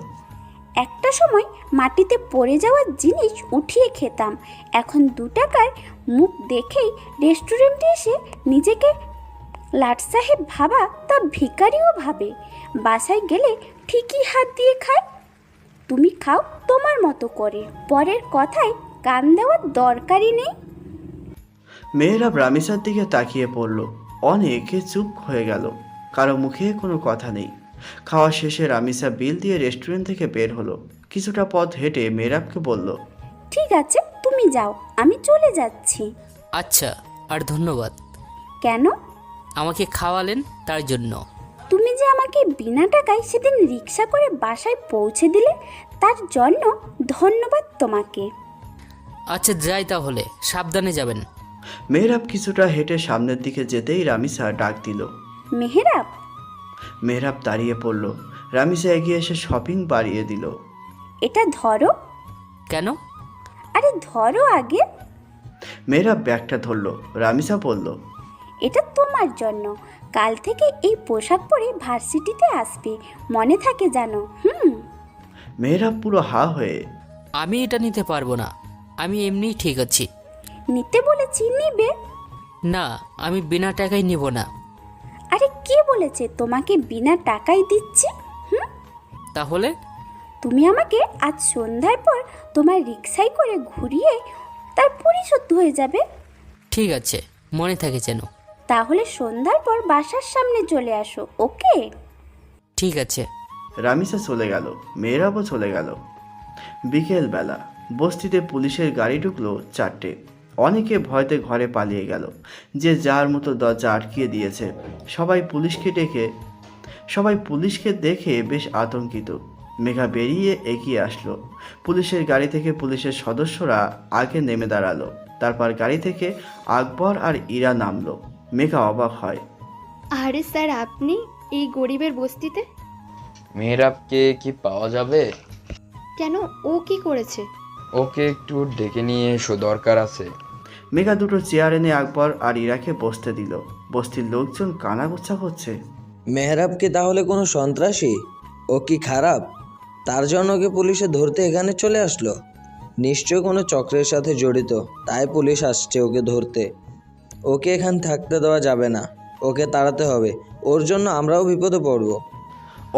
একটা সময় মাটিতে পড়ে যাওয়া জিনিস উঠিয়ে খেতাম, এখন 2 টাকার মুখ দেখেই রেস্টুরেন্টে এসে নিজেকে লাট সাহেব ভাবা তা ভিখারিও ভাবে। বাসায় গেলে ঠিকই হাত দিয়ে খায়। তুমি খাও তোমার মতো করে, পরের কথায় কান দেওয়ার দরকারই নেই। মেহরাব রামিসার দিকে তাকিয়ে পড়ল। অনেকে চুপ হয়ে গেল, কারো মুখে কোনো কথা নেই। খাওয়া শেষে রামিসা বিল দিয়ে রেস্টুরেন্ট থেকে বের হলো। কিছুটা পথ হেঁটে মেহরাবকে বলল, ঠিক আছে, তুমি যাও, আমি চলে যাচ্ছি। আচ্ছা, আর ধন্যবাদ। কেন? আমাকে খাওয়ালেন তার জন্য। তুমি যে আমাকে বিনা টাকায় সেদিন রিক্সা করে বাসায় পৌঁছে দিলে তার জন্য ধন্যবাদ তোমাকে। আচ্ছা যাই তাহলে, সাবধানে যাবেন। মেহরাব কিছুটা হেঁটে সামনের দিকে যেতেই রামিসা ডাক দিল। মেহেরাব। মেহরাব দাঁড়িয়ে পড়ল। রামিসা এগিয়ে এসে শপিং বাড়িয়ে দিল। এটা ধরো। কেন? আরে ধরো আগে। মেহরাব ব্যাগটা ধরল। রামিসা বলল, এটা তোমার জন্য। কাল থেকে এই পোশাক পরে ভার্সিটিতে আসবে, মনে থাকে জানো? মেহরাব পুরো হা হয়ে, আমি এটা নিতে পারবো না, আমি এমনিই ঠিক আছি। নিতে বলেছি নিবে। না, আমি বিনা টাকায় নিব না। আরে কে বলেছে তোমাকে বিনা টাকায় দিচ্ছি? তাহলে? তুমি আমাকে আজ সন্ধ্যার পর তোমার রিক্সায় করে ঘুরিয়ে তার পরিশোধ হয়ে যাবে। ঠিক আছে, মনে থাকে যেন। তাহলে সন্ধ্যার পর বাসার সামনে চলে আসো, ওকে? ঠিক আছে। রামিসা চলে গেল। মেহরাবও চলে গেল। বিকেলবেলা বস্তিতে পুলিশের গাড়ি ঢুকলো 4টে। অনেকে ভয়তে ঘরে পালিয়ে গেল, যে যার মতো দরজা আটকিয়ে দিয়েছে। সবাই পুলিশকে দেখে বেশ আতঙ্কিত। মেঘা বেরিয়ে এগিয়ে আসলো। পুলিশের গাড়ি থেকে পুলিশের সদস্যরা আগে নেমে দাঁড়ালো। তারপর গাড়ি থেকে আকবর আর ইরা নামলো। মেঘা অবাক হয়। আরে স্যার, আপনি এই গরিবের বস্তিতে? মেহরাবকে কি পাওয়া যাবে? কেন, ও কি করেছে? ওকে একটু ডেকে নিয়ে এসো, দরকার আছে। মেঘা দুটো চেয়ার এনে আকবর আর ইরাকে বসতে দিল। বস্তির লোকজন কানাঘুষা করছে। মেহরাব কি তাহলে কোনো সন্ত্রাসী? ও কি খারাপ? তার জন্য ওকে পুলিশে ধরতে এখানে চলে আসলো? নিশ্চয় কোনো চক্রের সাথে জড়িত, তাই পুলিশ আসছে ওকে ধরতে। ওকে এখানে থাকতে দেওয়া যাবে না, ওকে তাড়াতে হবে। ওর জন্য আমরাও বিপদে পড়ব।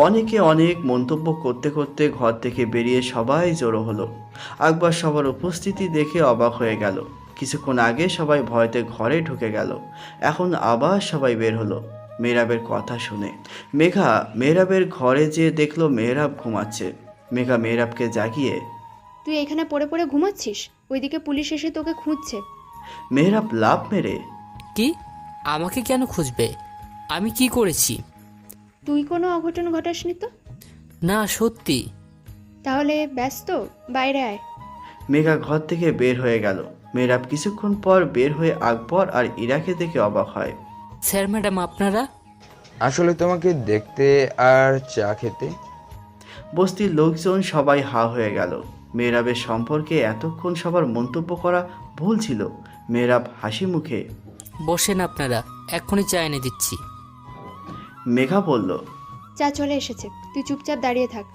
অনেকে অনেক মন্তব্য করতে করতে ঘর থেকে বেরিয়ে সবাই জড়ো হলো। আকবর সবার উপস্থিতি দেখে অবাক হয়ে গেল। কিছুক্ষণ আগে সবাই ভয়তে ঘরে ঢুকে গেল, এখন আবার সবাই বের হলো মেহরাবের কথা শুনে। মেঘা মেহরাবের ঘরে যেয়ে দেখলো মেহরাব ঘুমাচ্ছে। মেঘা মেহরাবকে জাগিয়ে, তুই এখানে পড়ে পড়ে ঘুমাচ্ছিস? ওইদিকে পুলিশ এসে তোকে খুঁজছে। মেহরাব লাফ মেরে, কি? আমাকে কেন খুঁজবে? আমি কি করেছি? তুই কোনো অঘটন ঘটাসনি তো? না, সত্যি। তাহলে ব্যস্ত, বাইরে আয়। মেঘা ঘর থেকে বের হয়ে গেল। মেহরাব কিছুক্ষণ পর বের হয়ে আকবর আর ইরাকে দেখে অবাক হয়। স্যার ম্যাডাম, আপনারা? আসলে তোমাকে দেখতে আর চা খেতে। বস্তির লোকজন সবাই হা হয়ে গেল। মেহরাবের সম্পর্কে এতক্ষণ সবার মন্তব্য করা ভুল ছিল। মেহরাব হাসি মুখে, বসেন আপনারা, এক্ষুনি চা এনে দিচ্ছি। মেঘা বলল, চা চলে এসেছে, তুই চুপচাপ দাঁড়িয়ে থাক।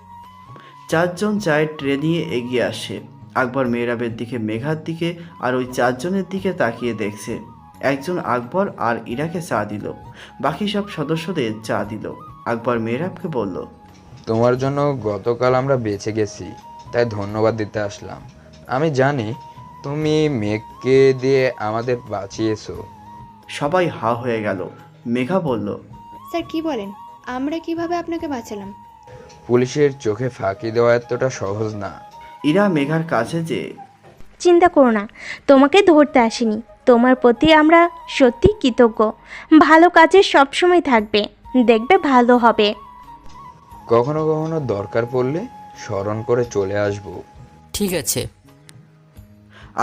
4 জন চায়ের ট্রে নিয়ে এগিয়ে আসে। আকবর মেহরাবের দিকে, মেঘার দিকে আর ওই 4 জনের দিকে তাকিয়ে দেখছে। একজন আকবর আর ইরাকে চা দিল, বাকি সব সদস্যদের চা দিল। আকবর মেহরাবকে বলল, তোমার জন্য গতকাল আমরা বেঁচে গেছি, তাই ধন্যবাদ দিতে আসলাম। আমি জানি তুমি মেঘকে দিয়ে আমাদের বাঁচিয়েছো। সবাই হা হয়ে গেল। মেঘা বলল, স্যার কি বলেন? আমরা কিভাবে আপনাকে বাঁচালাম? পুলিশের চোখে ফাঁকি দেওয়া এতটা সহজ না। ইরা মেঘার কাছে যে, চিন্তা করো না, তোমাকে ধরতে আসিনি। তোমার প্রতি আমরা সত্যি কৃতজ্ঞ। ভালো কাজে সবসময় থাকবে, দেখবে ভালো হবে। কখনো কখনো দরকার পড়লে স্মরণ করে চলে আসবো। ঠিক আছে।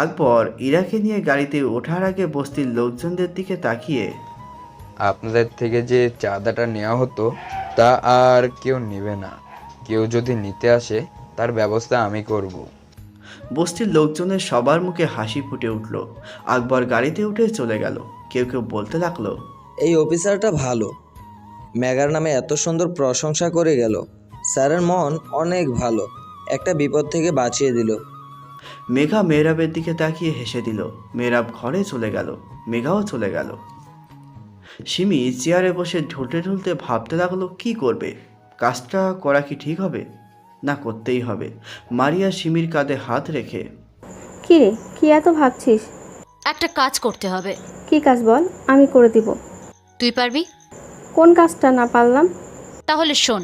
আকবর ইরাকে নিয়ে গাড়িতে ওঠার আগে বস্তির লোকজনদের দিকে তাকিয়ে, আপনাদের থেকে যে চাঁদাটা নেওয়া হতো তা আর কেউ নেবে না। কেউ যদি নিতে আসে তার ব্যবস্থা আমি করব। বস্তির লোকজনের সবার মুখে হাসি ফুটে উঠল। আকবর গাড়িতে উঠে চলে গেল। কেউ কেউ বলতে লাগলো, এই অফিসারটা ভালো, মেঘার নামে এত সুন্দর প্রশংসা করে গেল। স্যারের মন অনেক ভালো, একটা বিপদ থেকে বাঁচিয়ে দিল। মেঘা মেহরাবের দিকে তাকিয়ে হেসে দিল। মেহরাব ঘরে চলে গেল। মেঘাও চলে গেল। সিমি চেয়ারে বসে ঢুলতে ঢুলতে ভাবতে লাগলো কি করবে। কাজটা করা কি ঠিক হবে, না করতেই হবে। মারিয়া সিমির কাঁধে হাত রেখে, কি রে, কি এত ভাবছিস? একটা কাজ করতে হবে। কি কাজ বল, আমি করে দিব। তুই পারবি? কোন কাজটা না পারলাম? তাহলে শোন।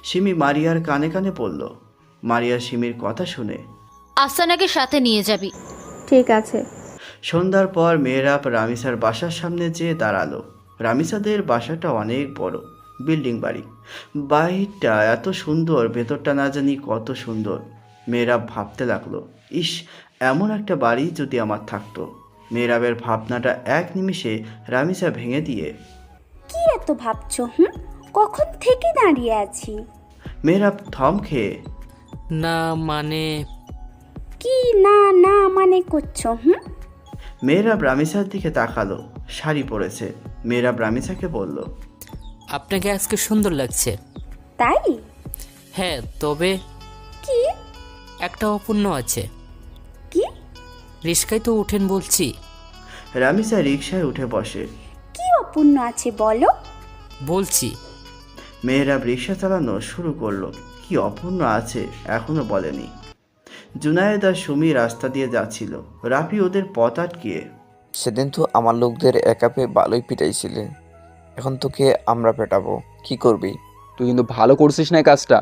সিমি মারিয়ার কানে কানে পড়ল। মারিয়া সিমির কথা শুনে, আফসানাকে সাথে নিয়ে যাবি। ঠিক আছে। সন্ধ্যার পর মেহরাব রামিসার বাসার সামনে যেয়ে দাঁড়ালো। রামিসাদের বাসাটা অনেক বড়, বিল্ডিং বাড়ি। বাড়িটা এত সুন্দর, ভেতরটা না জানি কত সুন্দর। মেয়েরাব ভাবতে লাগলো, ইস, এমন একটা বাড়ি যদি আমার থাকতো। মেয়েরাবের ভাবনাটা এক নিমিষে রামিসা ভেঙে দিয়ে, কি এত ভাবছো? কখন থেকে দাঁড়িয়ে আছি। মেয়েরাব থম খেয়ে, না মানে কি না না মানে করছো? মেয়েরাব রামিসার দিকে তাকালো। শাড়ি পরেছে। মেয়েরাব রামিসাকে বলল, আপনাকে আজকে সুন্দর লাগছে। তাই? হ্যাঁ, তবে কি? একটা অপূর্ণ আছে। কি? রিস্কায় তো উঠেন বলছি। রামিসা রিকশায় উঠে বসে। কি অপূর্ণ আছে বলো? বলছি। মেয়েরাব রিকশা চালানো শুরু করলো। কি অপূর্ণ আছে এখনো বলেনি। জুনায়েদ আর সুমি রাস্তা দিয়ে যাচ্ছিল। রাফি ওদের পথ আটকিয়ে, সেদিন তো আমার লোকদের একা পেয়ে ভালোই পিটাইছিলে, এখন তোকে আমরা পেটাবো, কি করবি? তুই কিন্তু ভালো করছিস না এই কাজটা।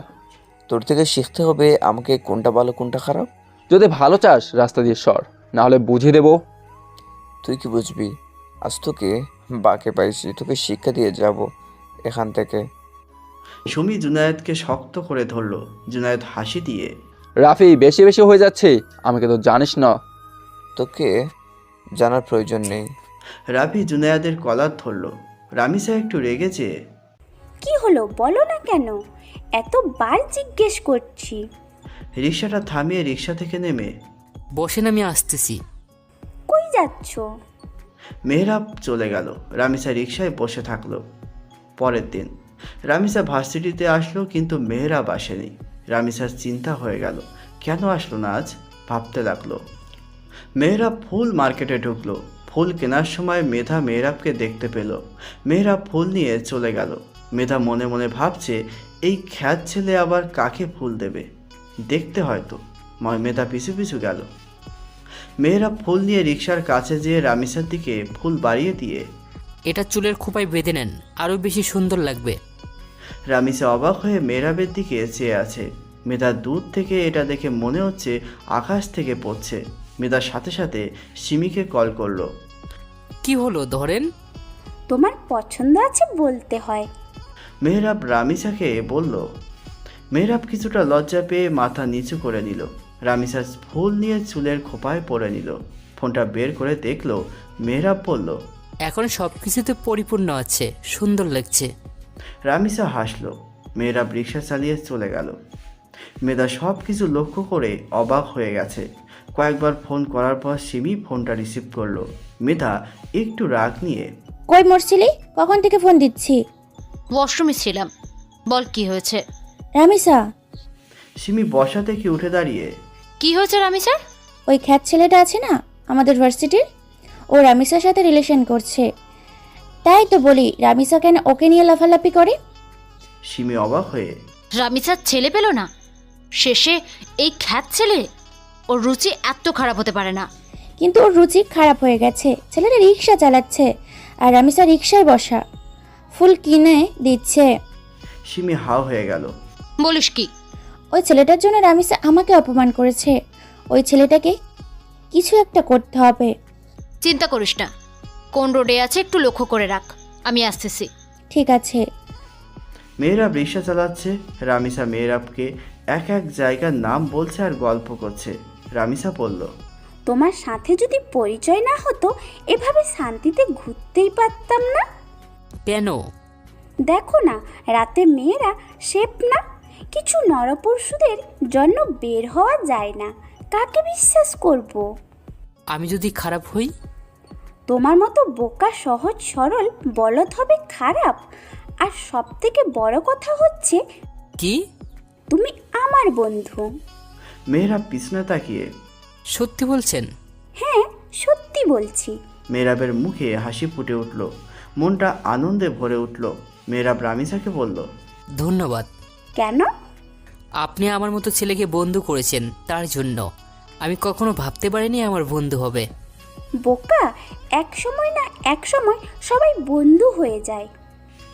তোর থেকে শিখতে হবে আমাকে কোনটা ভালো কোনটা খারাপ। যদি ভালো চাস রাস্তা দিয়ে সর, না হলে বুঝিয়ে দেবো। তুই কি বুঝবি? আজ তোকে বাকে পাইছি, তোকে শিক্ষা দিয়ে যাব এখান থেকে। সুমি জুনায়েদকে শক্ত করে ধরলো। জুনায়েদ হাসি দিয়ে, রাফি বেশি বেশি হয়ে যাচ্ছে, আমাকে তো জানিস না। তোকে জানার প্রয়োজন নেই। রাফি জুনায়েদের কলার ধরলো। রামিসা একটু রেগেছে। কি হলো বলো না কেন? এতবার জিজ্ঞেস করছি। রিকশাটা থামিয়ে রিকশা থেকে নেমে, বসেন, আমি আসতেছি। কই যাচ্ছ? মেহরাব চলে গেল। রামিসা রিকশায় বসে থাকলো। পরের দিন রামিসা ভার্সিটিতে আসলো, কিন্তু মেহরাব আসেনি। রামিসার চিন্তা হয়ে গেল, কেন আসলো না আজ? ভাবতে লাগলো। মেহরাব ফুল মার্কেটে ঢুকলো। ফুল কেনার সময় মেধা মেহরাবকে দেখতে পেল। মেহরাব ফুল নিয়ে চলে গেল। মেধা মনে মনে ভাবছে, এই খ্যাত ছেলে আবার কাকে ফুল দেবে, দেখতে হয়তো। মেধা পিছু পিছু গেল। মেহরাব ফুল নিয়ে রিকশার কাছে যেয়ে রামিসার দিকে ফুল বাড়িয়ে দিয়ে, এটা চুলের খোপায় বেঁধে নেন, আরও বেশি সুন্দর লাগবে। রামিসা অবাক হয়ে মেহরাবের দিকে চেয়ে আছে। মেধা দূর থেকে এটা দেখে মনে হচ্ছে আকাশ থেকে পড়ছে। মেধার সাথে সাথে সিমিকে কল করলো। কি হলো, ধরেন। তোমার পছন্দ আছে বলতে হয়। মেহরাব রামিসাকে বলল। মেহরাব কিছুটা লজ্জা পেয়ে মাথা নিচু করে নিল। রামিসা ফুল নিয়ে চুলের খোপায় পরে নিল। ফোনটা বের করে দেখলো। মেহরাব বলল, এখন সব কিছুতে পরিপূর্ণ আছে, সুন্দর লাগছে। রামিসা হাসলো। মেহরাব রিকশা চালিয়ে চলে গেল। মেধা সব কিছু লক্ষ্য করে অবাক হয়ে গেছে। কয়েকবার ফোন করার পর সিমি ফোনটা রিসিভ করলো। মেধা একটু রাগ নিয়ে, কই মরছিলি? কখন থেকে ফোন দিচ্ছি। ওয়াশরুমে ছিলাম, বল কি হয়েছে। রামিসা। সিমি বসা থেকে উঠে দাঁড়িয়ে, কি হয়েছে রামিসা? ওই খ্যাত ছেলেটা আছে না আমাদের ভার্সিটির, ও রামিসার সাথে রিলেশন করছে। তাই তো বলি রামিসা কেন ওকে নিয়ে লাফালাফি করে। সিমি অবাক হয়ে, রামিসার ছেলে পেল না, শেষে এই খ্যাত ছেলে। ওর রুচি এত খারাপ হতে পারে না। কিন্তু ওর রুচি খারাপ হয়ে গেছে। ছেলেটা রিক্সা চালাচ্ছে আর রামিসা রিক্সায় বসা, ফুল কিনে দিচ্ছে। সিমি হাও হয়ে গেল। বলিস কি? ওই ছেলেটার জন্য রামিসা আমাকে অপমান করেছে। ওই ছেলেটাকে কিছু একটা করতে হবে। চিন্তা করিস না, কোন রোডে আছে একটু লক্ষ্য করে রাখ, আমি আসতেছি। ঠিক আছে। মেহরাব রিকশা চালাচ্ছে। রামিসা মেহরাবকে এক এক জায়গার নাম বলছে আর গল্প করছে। রামিসা বলল, তোমার সাথে যদি পরিচয় না হতো এভাবে শান্তিতে ঘুরতেই পারতাম না। কেন? দেখো না, রাতে মেয়েরা সেফ না। কিছু নরপরশুদের জন্য বের হওয়া যায় না, কাকে বিশ্বাস করব? আমি যদি খারাপ হই? তোমার মতো বোকা সহজ সরল বলদ হবে খারাপ? আর সব থেকে বড় কথা হচ্ছে, কি? তুমি আমার বন্ধু। মেহরাব পিছনে তাকিয়ে, সত্যি বলছেন? হ্যাঁ, সত্যি বলছি। মেহরাবের মুখে হাসি ফুটে উঠল। মনটা আনন্দে ভরে উঠল। মেহরাব রামিসাকে বলল, ধন্যবাদ। কেন? আপনি আমার মতো ছেলেকে বন্ধু করেছেন, তার জন্য। আমি কখনো ভাবতে পারিনি আমার বন্ধু হবে। বোকা, এক সময় না এক সময় সবাই বন্ধু হয়ে যায়।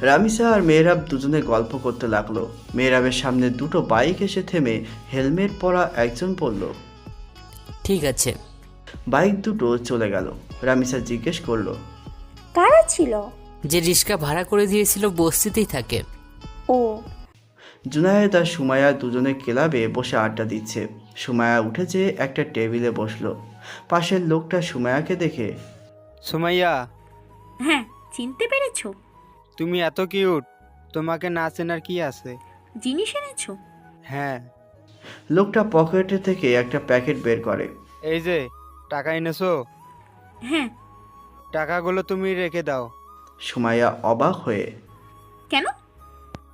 রামিসা আর মেহরাব দুজনে গল্প করতে লাগলো। মেহরাবের সামনে দুটো বাইক এসে থেমে হেলমেট পরা একজন বলল, ঠিক আছে। বাইক দুটো চলে গেল। রামিসা জিজ্ঞেস করলো, কারা ছিল? যে রিক্সা ভাড়া করে দিয়েছিল বস্তিতেই থাকে। ও জুনায়েদ আর সুমাইয়া দুজনে ক্লাবে বসে আড্ডা দিচ্ছে। সুমাইয়া উঠে যেয়ে একটা টেবিলে বসলো। পাশের লোকটা সুমাইয়াকে দেখে, সুমাইয়া, হ্যাঁ, চিনতে পেরেছো? তুমি এত কিউট, তোমাকে না চেনার কি আছে? জিনিস এনেছো? হ্যাঁ। লোকটা পকেটে থেকে একটা প্যাকেট বের করে। এই যে টাকা এনেছো, হ্যাঁ। টাকাগুলো তুমি রেখে দাও। সুমাইয়া অবাক হয়ে, কেন?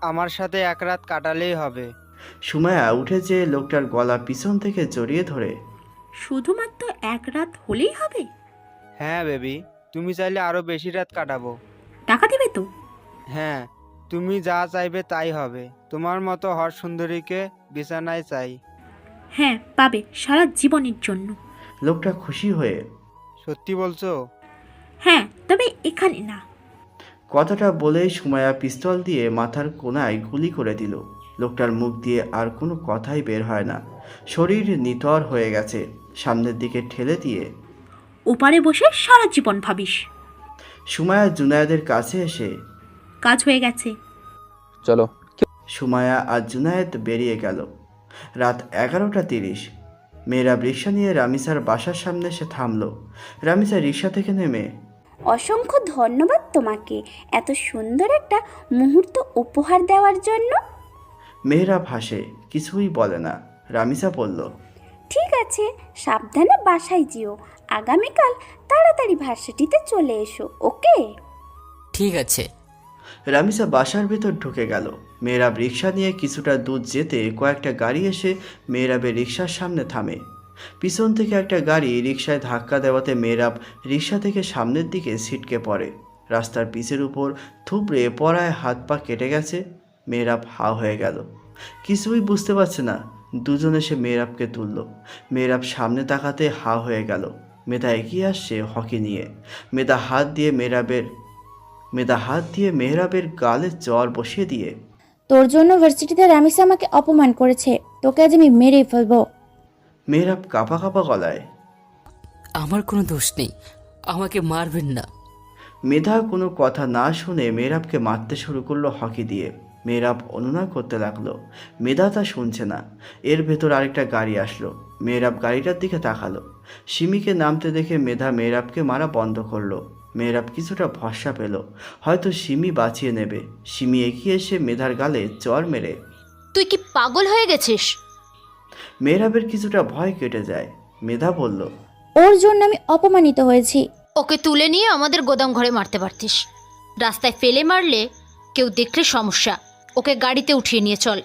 আমার সাথে এক রাত কাটালেই হবে। সুমাইয়া উঠে যেয়ে লোকটার গলা পিছন থেকে জড়িয়ে ধরে, শুধুমাত্র এক রাত হলেই হবে? হ্যাঁ বেবি, তুমি চাইলে আরো বেশি রাত কাটাবো। টাকা দেবে তো? হ্যাঁ, তুমি যা চাইবে তাই হবে। তোমার মতো হট সুন্দরীকে বিছানায় চাই। হ্যাঁ, পাবে, সারা জীবনের জন্য। লোকটা খুশি হয়ে, সত্যি বলছো? হ্যাঁ, তবে এখানে না। কথাটা বলেই সুমাইয়া পিস্তল দিয়ে মাথার কোণায় গুলি করে দিল। লোকটার মুখ দিয়ে আর কোনো কথাই বের হয় না। শরীর নিথর হয়ে গেছে। সামনের দিকে ঠেলে দিয়ে ওপারে বসে সারা জীবন ভাবিস। সুমাইয়া জুনায়েদের কাছে এসে, কাজ হয়ে গেছে, চলো। সুমাইয়া আর জুনায়েদ বেরিয়ে গেল। রাত 11:30। মেয়েরা রিক্সা নিয়ে রামিসার বাসার সামনে এসে থামলো। রামিসা রিক্সা থেকে নেমে, অসংখ্য ধন্যবাদ তোমাকে এত সুন্দর একটা মুহূর্ত উপহার দেওয়ার জন্য। মেহরাব হাসে, কিছুই বলে না। রামিসা বলল, ঠিক আছে, সাবধানে বাসায় যেও। আগামীকাল তাড়াতাড়ি ভার্সিটিতে চলে এসো, ওকে? ঠিক আছে। রামিসা বাসার ভেতর ঢুকে গেল। মেহরাব রিক্সা নিয়ে কিছুটা দূর যেতে কয়েকটা গাড়ি এসে মেহরাবের রিক্সার সামনে থামে। পিছন থেকে একটা গাড়ি রিক্সায় ধাক্কা দেওয়াতে মেহরাব রিক্সা থেকে সামনের দিকে ছিটকে পড়ে। রাস্তার পিচের উপর থুবড়ে পড়ায় হাত পা কেটে গেছে। মেহরাব হা হয়ে গেল, কিছুই বুঝতে পারছে না। দুজন এসে মেহরাবকে তুলল। মেহরাব সামনে তাকাতে হা হয়ে গেল। মেধা এগিয়ে আসছে হকি নিয়ে। মেধা হাত দিয়ে মেহরাবের গালে জ্বর বসিয়ে দিয়ে, তোর জন্য ভার্সিটিতে রামিসা আমাকে অপমান করেছে, তোকে আজ আমি মেরেই ফেলবো। মেহরাব কাঁপা কাঁপা গলায়, আমার কোনো দোষ নেই, আমাকে মারবেন না। মেধা কোনো কথা না শুনে মেহরাবকে মারতে শুরু করলো হকি দিয়ে। মেহরাব অনুনয় করতে লাগলো। মেধা তা শুনছে না। এর ভেতর আরেকটা গাড়ি আসলো। মেহরাব গাড়িটার দিকে তাকালো। সিমিকে নামতে দেখে মেধা মেহরাবকে মারা বন্ধ করলো। মেহরাব কিছুটা ভরসা পেল, হয়তো সিমি বাঁচিয়ে নেবে। সিমি এগিয়ে এসে মেধার গালে চর মেরে, তুই কি পাগল হয়ে গেছিস? মেহরাবের কিছুটা ভয় কেটে যায়। মেধা বলল, ওর জন্য আমি অপমানিত হয়েছি। ওকে তুলে নিয়ে আমাদের গোদাম ঘরে মারতে পারতিস। রাস্তায় ফেলে মারলে কেউ দেখলে সমস্যা। ওকে গাড়িতে উঠিয়ে নিয়ে চল।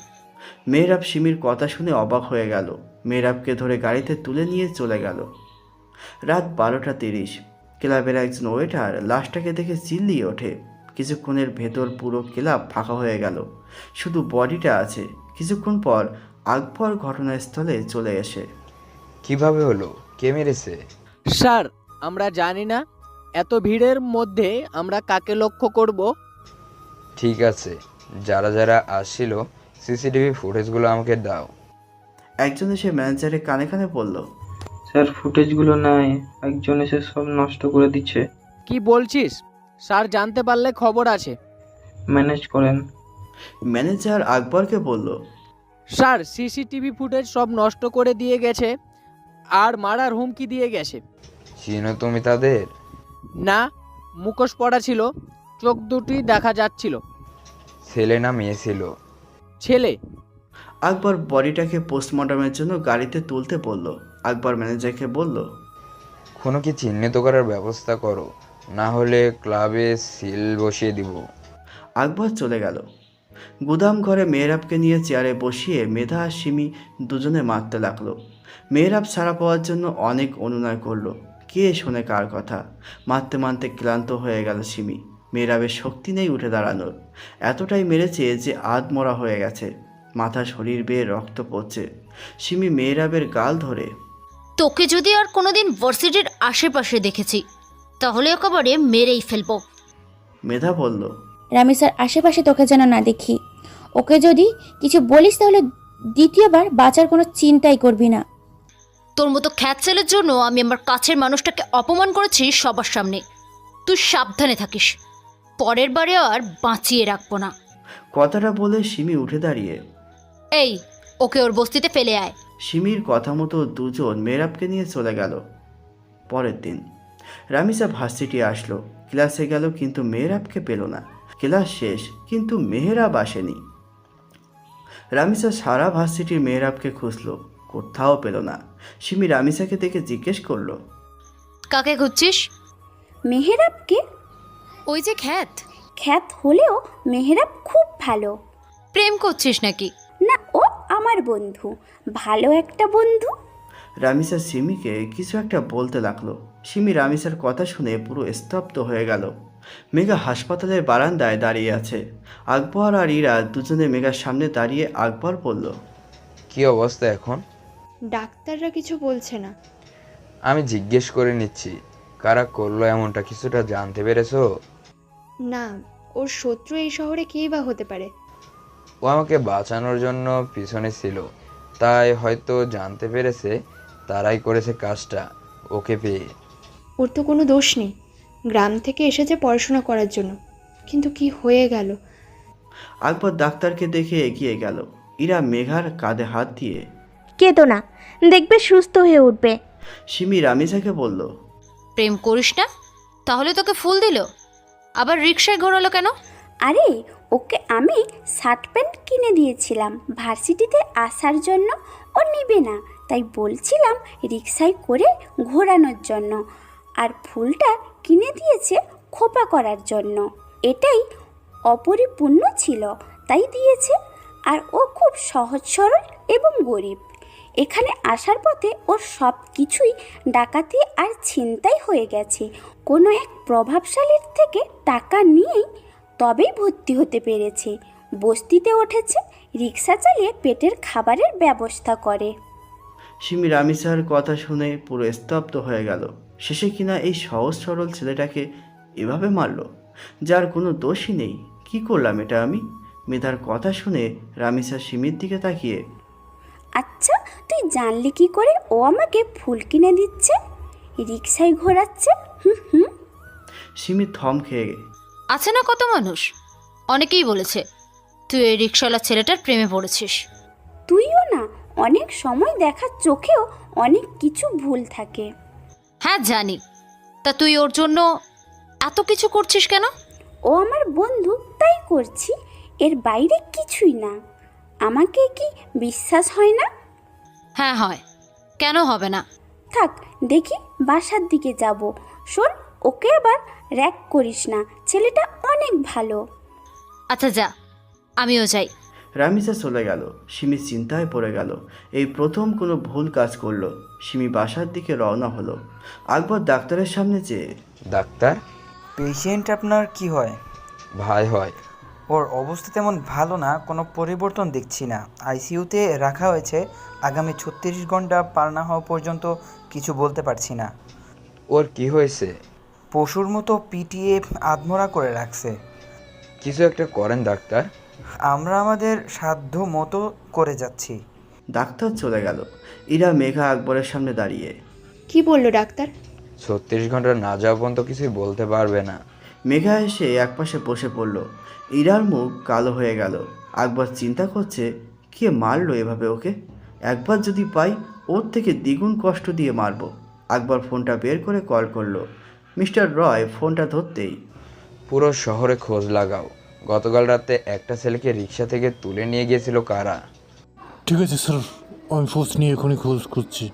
মেহরাব সিমির কথা শুনে অবাক হয়ে গেল। মেহরাবকে ধরে গাড়িতে তুলে নিয়ে চলে গেল। রাত 12:30। ক্লাবের একজন ওয়েটার লাশটাকে দেখে চিল্লিয়ে ওঠে। কিছুক্ষণের ভেতর পুরো ক্লাব ফাঁকা হয়ে গেল, শুধু বডিটা আছে। কিছুক্ষণ পর আকবর ঘটনাস্থলে চলে এসে, কিভাবে হলো? কে মেরেছে? স্যার, আমরা জানি না। এত ভিড়ের মধ্যে আমরা কাকে লক্ষ্য করব? ঠিক আছে, যারা যারা আসছিল সিসিটিভি ফুটেজগুলো আমাকে দাও। একজন এসে ম্যানেজারের কানে কানে বলল, স্যার ফুটেজগুলো নাই, একজন এসে সব নষ্ট করে দিচ্ছে। কি বলছিস? স্যার জানতে পারলে খবর আছে। ম্যানেজ করেন। ম্যানেজার আকবরকে বলল, স্যার সিসিটিভি ফুটেজ সব নষ্ট করে দিয়ে গেছে আর মারার হুমকি দিয়ে গেছে। চিনো তুমি তাদের? না, মুখোশ পড়া ছিল, চোখ দুটি দেখা যাচ্ছিল। ছেলে না মেয়ে ছিল? ছেলে। আকবর বডিটাকে পোস্টমর্টমের জন্য গাড়িতে তুলতে বলল। আকবর ম্যানেজারকে বলল, কোনো কি চিহ্নিত করার ব্যবস্থা করো, না হলে ক্লাবে সিল বসিয়ে দিব। আকবর চলে গেল। গুদাম ঘরে মেহরাবকে নিয়ে চেয়ারে বসিয়ে মেধা আর সিমি দুজনে মারতে লাগলো। মেহরাব ছাড়া পাওয়ার জন্য অনেক অনুনয় করলো। কে শোনে কার কথা? মারতে মারতে ক্লান্ত হয়ে গেল সিমি। মেহরাবের শক্তি নেই উঠে দাঁড়ানোর। এতটাই মেরেছে যে আধমরা হয়ে গেছে। মাথা শরীর বেয়ে রক্ত পড়ছে। সিমি মেহরাবের গাল ধরে, তোকে যদি আর কোনোদিন ভার্সিটির আশেপাশে দেখেছি তাহলে একেবারে মেরেই ফেলবো। মেধা বলল, রামিসার আশেপাশে তোকে যেন না দেখি। ওকে যদি কিছু বলিস তাহলে দ্বিতীয়বার বাঁচার কোনো চিন্তাই করবি না। তোর মতো খ্যাত ছেলের জন্য আমি আমার কাছের মানুষটাকে অপমান করেছি সবার সামনে। তুই সাবধানে থাকিস। পরের বারে আর বাঁচিয়ে রাখবো না। কথাটা বলে সিমি উঠে দাঁড়িয়ে এই, ওকে ওর বস্তিতে ফেলে আয়। সিমির কথা মতো দুজন মেহরাবকে নিয়ে চলে গেল। পরের দিন রামিসা ভার্সিটি আসলো, ক্লাসে গেল কিন্তু মেহরাবকে পেল না। ক্লাস শেষ কিন্তু মেহরাব আসেনি। রামিসা সারা ভার্সিটির মেহরাবকে খুঁজলো, কোথাও পেল না। সিমি রামিসাকে দেখে জিজ্ঞেস করলো, কাকে খুঁজছিস? মেহেরাবকে। ওই যে খ্যাত। খ্যাত হলেও মেহেরাব খুব ভালো। প্রেম করছিস নাকি? না, ও আমার বন্ধু, ভালো একটা বন্ধু। রামিসা সিমিকে কিছু একটা বলতে লাগলো। সিমি রামিসার কথা শুনে পুরো স্তব্ধ হয়ে গেল। মেঘা হাসপাতালের বারান্দায় দাঁড়িয়ে আছে। আকবর আর ইরা দুজনে মেঘার সামনে দাঁড়িয়ে। আকবর বলল, কি অবস্থা এখন? ডাক্তাররা কিছু বলছে না। আমি জিজ্ঞেস করে নিচ্ছি, কারা করলো এমনটা কিছুটা জানতে পেরেছো? না, ওর শত্রু এই শহরে কেই বা হতে পারে। ও আমাকে বাঁচানোর জন্য পিছনে ছিল, তাই হয়তো জানতে পেরেছে তারাই করেছে কাজটা ওকে পেয়ে। ওর তো কোনো দোষ নেই, গ্রাম থেকে এসেছে পড়াশোনা করার জন্য, কিন্তু কি হয়ে গেল। আকবর ডাক্তারকে দেখে এগিয়ে গেল। ইরা মেঘার কাঁধে হাত দিয়ে, কেঁদো না, দেখবে সুস্থ হয়ে উঠবে। সিমি রামিসাকে বলল, প্রেম করিস না? তাহলে তোকে ফুল দিল, আবার রিকশায় ঘোরালো কেন? আরে, ওকে আমি শার্ট প্যান্ট কিনে দিয়েছিলাম ভার্সিটিতে আসার জন্য। ও নিবে না, তাই বলছিলাম রিকশায় করে ঘোরানোর জন্য। আর ফুলটা কিনে দিয়েছে খোপা করার জন্য। এটাই অপরিপূর্ণ ছিল, তাই দিয়েছে। আর ও খুব সহজ সরল এবং গরিব। এখানে আসার পথে ওর সব কিছুই ডাকাতি আর ছিনতাই হয়ে গেছে। কোনো এক প্রভাবশালীর থেকে টাকা নিয়েই তবেই ভর্তি হতে পেরেছে। বস্তিতে উঠেছে, রিক্সা চালিয়ে পেটের খাবারের ব্যবস্থা করে। সিমি রামিসার কথা শুনে পুরো স্তব্ধ হয়ে গেল। শেষে কিনা এই সহজ সরল ছেলেটাকে এভাবে মারলো, যার কোনো দোষই নেই। কি করলাম এটা আমি? মেধার কথা শুনে রামিসা সিমির দিকে তাকিয়ে, আচ্ছা, তুই জানলি কি করে ও আমাকে ফুল কিনে দিচ্ছে, রিক্সায় ঘোরাচ্ছে? হুম। সিমি থম খেয়ে আছে না কত মানুষ, অনেকেই বলেছে তুই এই রিক্সাওয়ালা ছেলেটার প্রেমে পড়েছিস। তুইও না, অনেক সময় দেখা চোখেও অনেক কিছু ভুল থাকে। হ্যাঁ জানি, তা তুই ওর জন্য এত কিছু করছিস কেন? ও আমার বন্ধু, তাই করছি, এর বাইরে কিছুই না। আমাকে কি বিশ্বাস হয় না? হ্যাঁ হয়, কেন হবে না? থাক, দেখি বাসার দিকে যাব। শোন, ওকে আবার র্যাক করিস না, ছেলেটা অনেক ভালো। আচ্ছা যা, আমিও যাই। রামিসা চলে গেল। সিমি চিন্তায় পড়ে গেল। এই প্রথম কোনো ভুল কাজ করলো। সিমি বাসার দিকে রওনা হলো। আকবর ডাক্তারের সামনে যেয়ে, ডাক্তার, পেশেন্ট আপনার কি হয়? ভাই হয়। ওর অবস্থা তেমন ভালো না, কোনো পরিবর্তন দেখছি না। আইসিইউতে রাখা হয়েছে, আগামী 36 ঘন্টা পার না হওয়া পর্যন্ত কিছু বলতে পারছি না। ওর কি হয়েছে? পশুর মতো পিটিয়ে আধমরা করে রাখছে। কিছু একটা করেন ডাক্তার। আমরা আমাদের সাধ্য মতো করে যাচ্ছি। ডাক্তার চলে গেল। ইরা মেঘা আকবরের সামনে দাঁড়িয়ে, কি বললো ডাক্তার? 36 ঘন্টা না যাওয়া পর্যন্ত কিছুই বলতে পারবে না। মেঘা এসে একপাশে বসে পড়ল। ইরার মুখ কালো হয়ে গেল। আকবর চিন্তা করছে, কে মারলো এভাবে ওকে? একবার যদি পাই, ওর থেকে দ্বিগুণ কষ্ট দিয়ে মারব। আকবর ফোনটা বের করে কল করলো। মিস্টার রয় ফোনটা ধরতেই, পুরো শহরে খোঁজ লাগাও, গতকাল রাতে একটা ছেলেকে রিক্সা থেকে তুলে নিয়ে গিয়েছিল কারা। ঠিক আছে স্যার, আমি ফোর্স নিয়ে এখনই খোঁজ করছি।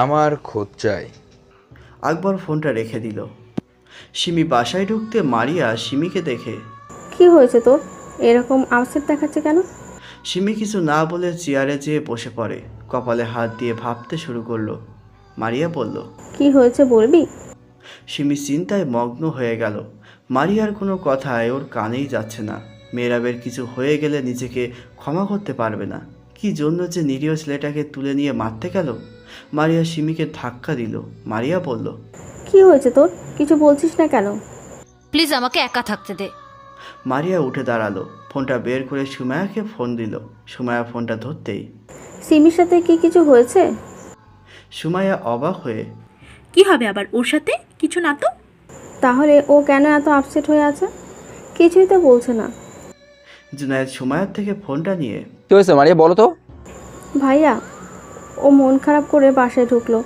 আমার খোঁজ চাই। আকবর ফোনটা রেখে দিল। সিমি বাসায় ঢুকতে মারিয়া সিমিকে দেখে, কি হয়েছে তোর, এরকম আপসেট দেখাচ্ছে কেন? সিমি কিছু না বলে চেয়ারে যেয়ে বসে পড়ে। কপালে হাত দিয়ে ভাবতে শুরু করলো। মারিয়া বলল, কি হয়েছে বলবি? সিমি চিন্তায় মগ্ন হয়ে গেল। মারিয়ার কোনো কথায় ওর কানেই যাচ্ছে না। মেহরাবের কিছু হয়ে গেলে নিজেকে ক্ষমা করতে পারবে না। কি জন্য যে নিরীহ ছেলেটাকে তুলে নিয়ে মারতে গেল? মারিয়া সিমিকে ধাক্কা দিল। মারিয়া বলল, কি হয়েছে তোর, কিছু বলছিস না কেন? প্লিজ আমাকে একা থাকতে দে। মারিয়া উঠে দাঁড়ালো। ফোনটা বের করে সুমায়াকে ফোন দিল। সুমায়া ফোনটা ধরতেই, সিমির সাথে কি কিছু হয়েছে? সুমায়া অবাক হয়ে, কি হবে আবার ওর সাথে? কিছু না তো। তাহলে ও কেন এত আপসেট হয়ে আছে? কিছুই তো বলছে না। জুনায়েদ সুমাইয়ার থেকে ফোনটা নিয়ে, কি হয়েছে মারিয়া, বলো তো। ভাইয়া, ও মন খারাপ করে বাসায় ঢুকলো,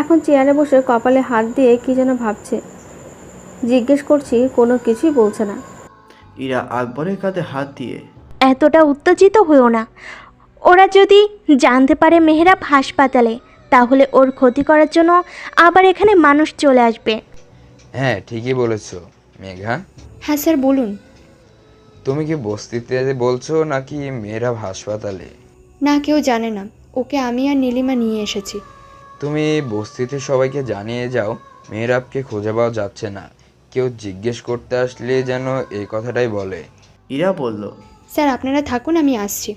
এখন চেয়ারে বসে কপালে হাত দিয়ে কি যেন ভাবছে। জিজ্ঞেস করছি, কোনো কিছুই বলছে না। ইরা আকবরের কাঁধে হাত দিয়ে, এতটা উত্তেজিত হয়েও না। ওরা যদি জানতে পারে মেহরাব হাসপাতালে, তাহলে ওর ক্ষতি করার জন্য আবার এখানে মানুষ চলে আসবে। হ্যাঁ ঠিকই বলেছো মেঘা। হ্যাঁ স্যার বলুন। তুমি কি বস্তিতে বলছো নাকি মেয়েরাব হাসপাতালে? না, কেউ জানে না। ওকে আমি আর নীলিমা নিয়ে এসেছি। তুমি বস্তিতে সবাইকে জানিয়ে যাও মেহরাবকে খুঁজে পাওয়া যাচ্ছে না, কেউ জিজ্ঞেস করতে আসলে যেন এই কথাটাই বলে। ইরা বলল, স্যার আপনারা থাকুন, আমি আসছি।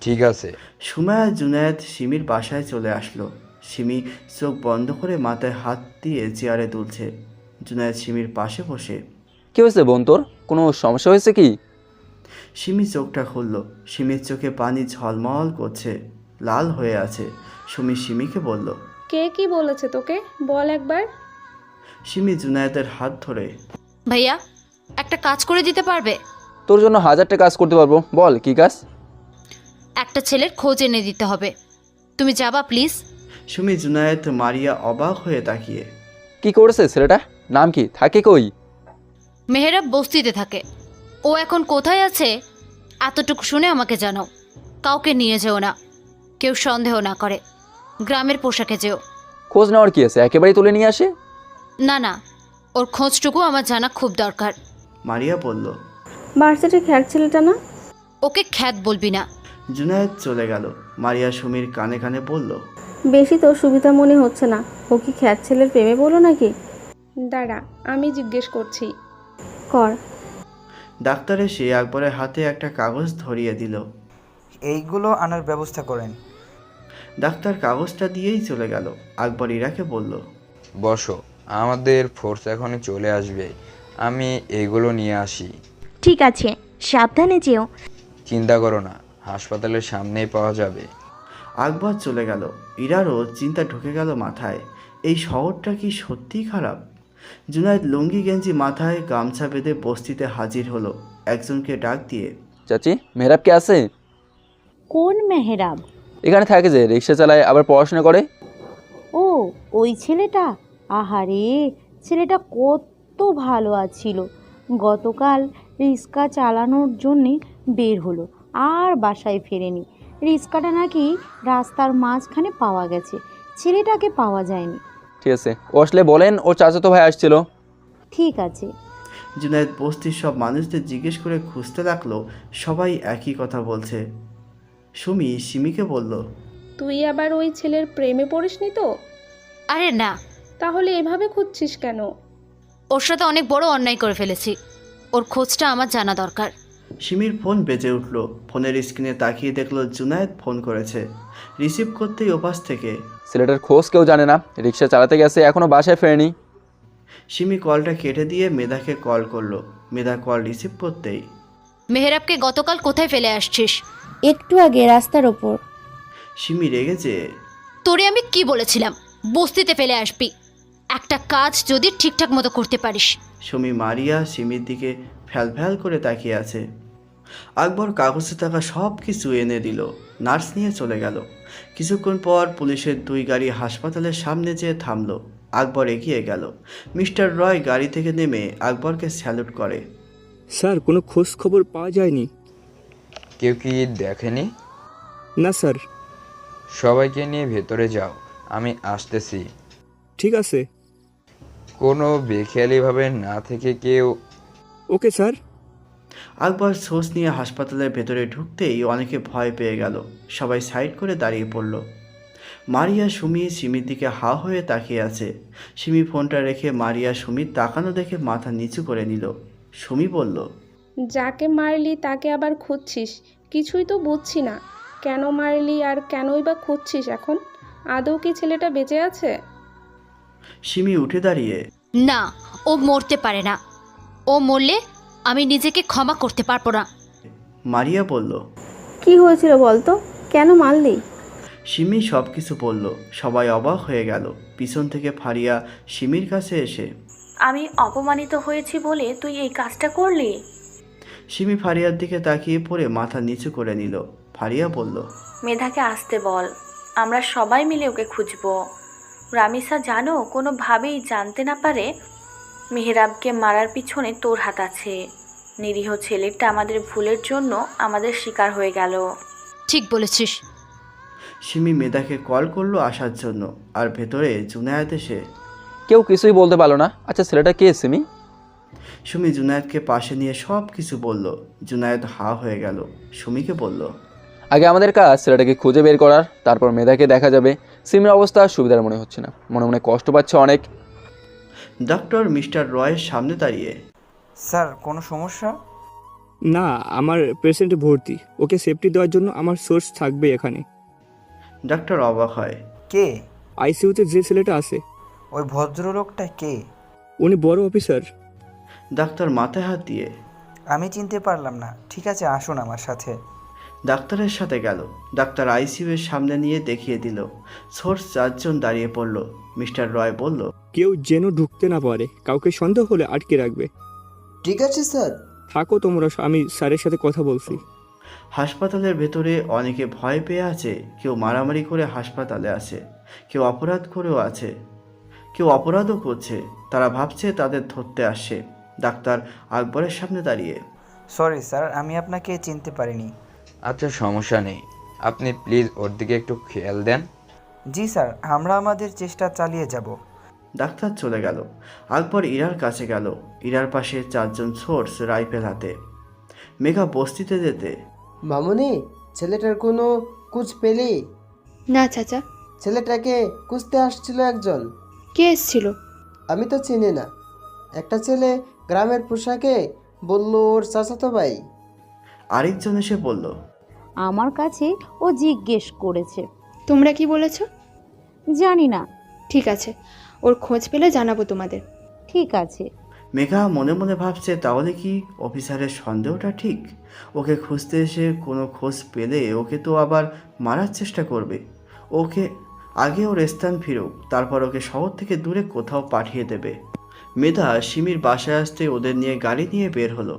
ঠিক আছে। সুমাইয়া জুনায়েদ সিমির বাসায় চলে আসলো। সিমি চোখ বন্ধ করে মাথায় হাত দিয়ে চেয়ারে তুলছে। জুনায়েদ সিমির পাশে বসে, কি হয়েছে বোন, তোর কোনো সমস্যা হয়েছে কি? সিমি চোখটা খুলল। সিমির চোখে পানি ঝলমল করছে, লাল হয়ে আছে। সুমি সিমিকে বলল, কে কি বলেছে তোকে, বল একবার। সিমি জুনায়েদের হাত ধরে, ভাইয়া একটা কাজ করে দিতে পারবে? তোর জন্য 1000টা কাজ করতে পারবো, বল কি কাজ? একটা ছেলের খোঁজ এনে দিতে হবে, তুমি যাবা প্লিজ? সুমি জুনায়েদ মারিয়া অবাক হয়ে তাকিয়ে, কি করেছে ছেলেটা, নাম কি, থাকে কই? মেহেরাব বস্তিতে থাকে। ও এখন কোথায় আছে এতটুকু শুনে আমাকে জানাও। কাউকে নিয়ে যেও না, কেউ সন্দেহ না করে। গ্রামের পোশাকে যেও। খোঁজ নেওয়ার কি আছে, একেবারেই তুলে নিয়ে আসে? না না, ওর খোঁজটুকু আমার জানা খুব দরকার। মারিয়া বলল, ভার্সিটির খ্যাট ছেলেটা না? ওকে খ্যাত বলবি না। জুনায়েদ চলে গেল। মারিয়া সুমির কানে কানে বলল, বেশি তো সুবিধা মনে হচ্ছে না। ও কি খ্যাট ছেলের প্রেমে বলো নাকি? দাঁড়া, আমি জিজ্ঞেস করছি। কর। ডাক্তার এসে আকবরের হাতে একটা কাগজ ধরিয়ে দিল। এইগুলো আনার ব্যবস্থা করেন। ডাক্তার কাগজটা দিয়েই চলে গেল। আকবর ইরাকে বলল, বসো, আমাদের ফোর্স এখনই চলে আসবে, আমি এগুলো নিয়ে আসি। ঠিক আছে, সাবধানে যেও। চিন্তা করো না, হাসপাতালের সামনেই পাওয়া যাবে। আকবর চলে গেল। ইরারও চিন্তা ঢুকে গেল মাথায়, এই শহরটা কি সত্যিই খারাপ? জুনায়েদ লুঙ্গি গেঞ্জি মাথায় গামছা বেঁধে বস্তিতে হাজির হলো। একজনকে ডাক দিয়ে, চাচি, মেহরাব কে আছে? কোন মেহরাব? এখানে থাকে যে, রিক্সা চালায় আবার পড়াশোনা করে। ও, ওই ছেলেটা? আহারে, ছেলেটা কত ভালো আছিল। গতকাল রিক্সা চালানোর জন্যে বের হলো, আর বাসায় ফেরেনি। রিক্সাটা নাকি রাস্তার মাঝখানে পাওয়া গেছে, ছেলেটাকে পাওয়া যায়নি। ঠিক আছে, ও আসলে বলেন, ওর চাচাতো ভাই আসছিল। ঠিক আছে। জুনায়েদ বস্তির সব মানুষদের জিজ্ঞেস করে খুঁজতে লাগলো। সবাই একই কথা বলছে। সুমি সিমিকে বলল, তুই আবার ওই ছেলের প্রেমে পড়িসনি তো? আরে না। তাহলে এভাবে খুঁজছিস কেন? ওর সাথে অনেক বড় অন্যায় করে ফেলেছি, ওর খোঁজটা আমার জানা দরকার। সিমির ফোন বেজে উঠল। ফোনের স্ক্রিনে তাকিয়ে দেখলো জুনায়েদ ফোন করেছে। রিসিভ করতেই ওপাশ থেকে, ছেলেটার খোঁজ কেউ জানে না, রিক্সা চালাতে গেছে, এখনো বাসায় ফেরেনি। সিমি কলটা কেটে দিয়ে মেধাকে কল করলো। মেধা কল রিসিভ করতেই, মেহরাবকে গতকাল কোথায় ফেলে আসছিস? একটু আগে রাস্তার ওপর। সিমি রেগেছে, তোরে আমি কি বলেছিলাম, বস্তিতে ফেলে আসবি? একটা কাজ যদি ঠিকঠাক মতো করতে পারিস। সুমি মারিয়া সিমির দিকে ফ্যাল ফ্যাল করে তাকিয়ে আছে। আকবর কাগজে থাকা সব কিছু এনে দিল। নার্স নিয়ে চলে গেল। কিছুক্ষণ পর পুলিশের 2 গাড়ি হাসপাতালের সামনে যেয়ে থামলো। আকবর এগিয়ে গেল। মিস্টার রয় গাড়ি থেকে নেমে আকবরকে স্যালুট করে। স্যার, কোনো খোঁজ খবর পাওয়া যায়নি। কেউ কি দেখেনি? না স্যার। সবাইকে নিয়ে ভেতরে যাও, আমি আসতেছি। ঠিক আছে। কোনো বেখেয়ালিভাবে না থেকে কেউ। Okay sir. আকবর সোর্স নিয়ে হাসপাতালের ভেতরে ঢুকতেই অনেকে ভয় পেয়ে গেল। সবাই সাইড করে দাঁড়িয়ে পড়ল। মারিয়া সুমি সিমির দিকে হা হয়ে তাকিয়ে আছে। সিমি ফোনটা রেখে মারিয়া সুমির তাকানো দেখে মাথা নিচু করে নিল। সুমি বলল, যাকে মারলি তাকে আবার খুঁজছিস? কিছুই তো বুঝছি না, কেন মারলি আর কেনই বা খুঁজছিস এখন? আদৌ কি ছেলেটা বেঁচে আছে? সিমি উঠে দাঁড়িয়ে, না, ও মরতে পারে না। ও মরলে আমি নিজেকে ক্ষমা করতে পারবো না। মারিয়া বলল, কি হয়েছিল বলতো, কেন মারলি? সিমি সব কিছু বলল। সবাই অবাক হয়ে গেল। পিছন থেকে ফারিয়া সিমির কাছে এসে, আমি অপমানিত হয়েছি বলে তুই এই কাজটা করলি? সিমি ফারিয়ার দিকে তাকিয়ে পড়ে মাথা নিচু করে নিল। ফারিয়া বলল, মেধাকে আসতে বল, আমরা সবাই মিলে ওকে খুঁজবো। রামিসা জানো কোনোভাবেই জানতে না পারে মেহরাবকে মারার পিছনে তোর হাত আছে। নিরীহ ছেলেটা আমাদের ভুলের জন্য আমাদের শিকার হয়ে গেল। ঠিক বলেছিস। সিমি মেধাকে কল করলো আসার জন্য, আর ভেতরে জুনায়েদ এসে কেউ কিছুই বলতে পারলো না। আচ্ছা ছেলেটা কে সিমি? সুমি জুনায়েদকে পাশে নিয়ে সব কিছু বলল। জুনায়েদ হা হয়ে গেল। সুমিকে বলল, আগে আমাদের কাজ ছেলেটাকে খুঁজে বের করার, তারপর মেধাকে দেখা যাবে। সিমির অবস্থা সুবিধার মনে হচ্ছে না, মনে মনে কষ্ট পাচ্ছে অনেক। ডক্টর মিস্টার রয়ের সামনে দাঁড়িয়ে, স্যার কোনো সমস্যা? না, আমার পেশেন্টে ভর্তি, ওকে সেফটি দেওয়ার জন্য আমার সোর্স থাকবে এখানে। ডাক্তার অবাক হয়, কে? আইসিইউতে যে ছেলেটা আছে। ওই ভদ্রলোকটা কে? উনি বড় অফিসার। ডাক্তার মাথায় হাত দিয়ে, আমি চিনতে পারলাম না। ঠিক আছে, আসুন আমার সাথে। ডাক্তারের সাথে গেল। ডাক্তার আইসিইউ এর সামনে নিয়ে দেখিয়ে দিল। সোর্স 4 জন দাঁড়িয়ে পড়ল। মিস্টার রয় বলল, কেউ যেন ঢুকতে না পারে, কাউকে সন্দেহ হলে আটকে রাখবে। ঠিক আছে স্যার। থাকো তোমরা, আমি স্যারের সাথে কথা বলছি। হাসপাতালের ভেতরে অনেকে ভয় পেয়ে আছে। কেউ মারামারি করে হাসপাতালে আছে, কেউ অপরাধ করেও আছে, কেউ অপরাধও করছে। তারা ভাবছে তাদের ধরতে আসছে। ডাক্তার আকবরের সামনে দাঁড়িয়ে, সরি স্যার, আমি আপনাকে চিনতে পারিনি। আচ্ছা সমস্যা নেই, আপনি প্লিজ ওর দিকে একটু খেয়াল দেন। জি স্যার, আমরা আমাদের চেষ্টা চালিয়ে যাব। ডাক্তার চলে গেল। আকবর ইরার কাছে গেল। ইরার পাশে 4 জন সোর্স রাইফেল হাতে। মেঘা বস্তিতে যেতে, মামুনি, ছেলেটার কোনো কুছ পেলি? না চাচা। ছেলেটাকে খুঁজতে আসছিল একজন। কে এসেছিল? আমি তো চিনি না। একটা ছেলে গ্রামের পোশাকে, বলল ওর চাচাতো ভাই। আরেকজন এসে বলল, আমার কাছে ও জিজ্ঞেস করেছে। তোমরা কি বলেছো? জানি না। ঠিক আছে, ওর খোঁজ পেলে জানাবো তোমাদের। ঠিক আছে। মেঘা মনে মনে ভাবছে, তাহলে কি অফিসারের সন্দেহটা ঠিক? ওকে খুঁজতে এসে কোনো খোঁজ পেলে ওকে তো আবার মারার চেষ্টা করবে। ওকে আগে ওর স্থান ফিরুক, তারপর ওকে শহর থেকে দূরে কোথাও পাঠিয়ে দেবে। মেধা সিমির বাসায় আসতে ওদের নিয়ে গাড়ি নিয়ে বের হলো।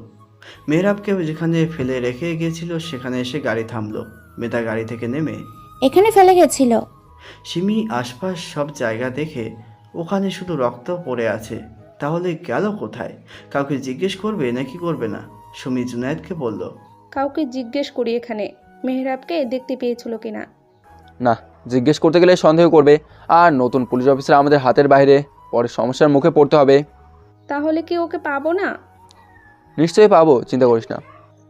মেহরাবকে যেখানে ফেলে রেখে গিয়েছিল সেখানে এসে গাড়ি থামলো। মেধা গাড়ি থেকে নেমে, এখানে ফেলে গেছিল। সিমি আশপাশ সব জায়গা দেখে ওখানে শুধু রক্ত পড়ে আছে। তাহলে গেল কোথায়? কাউকে জিজ্ঞেস করবে নাকি করবে না? সুমি জুনায়েদকে বলল, কাউকে জিজ্ঞেস করি এখানে মেহরাবকে দেখতে পেয়েছিল কিনা। না, জিজ্ঞেস করতে গেলে সন্দেহ করবে, আর নতুন পুলিশ অফিসার আমাদের হাতের বাইরে, পরে সমস্যার মুখে পড়তে হবে। তাহলে কি ওকে পাবো না? নিশ্চয়ই পাবো, চিন্তা করিস না।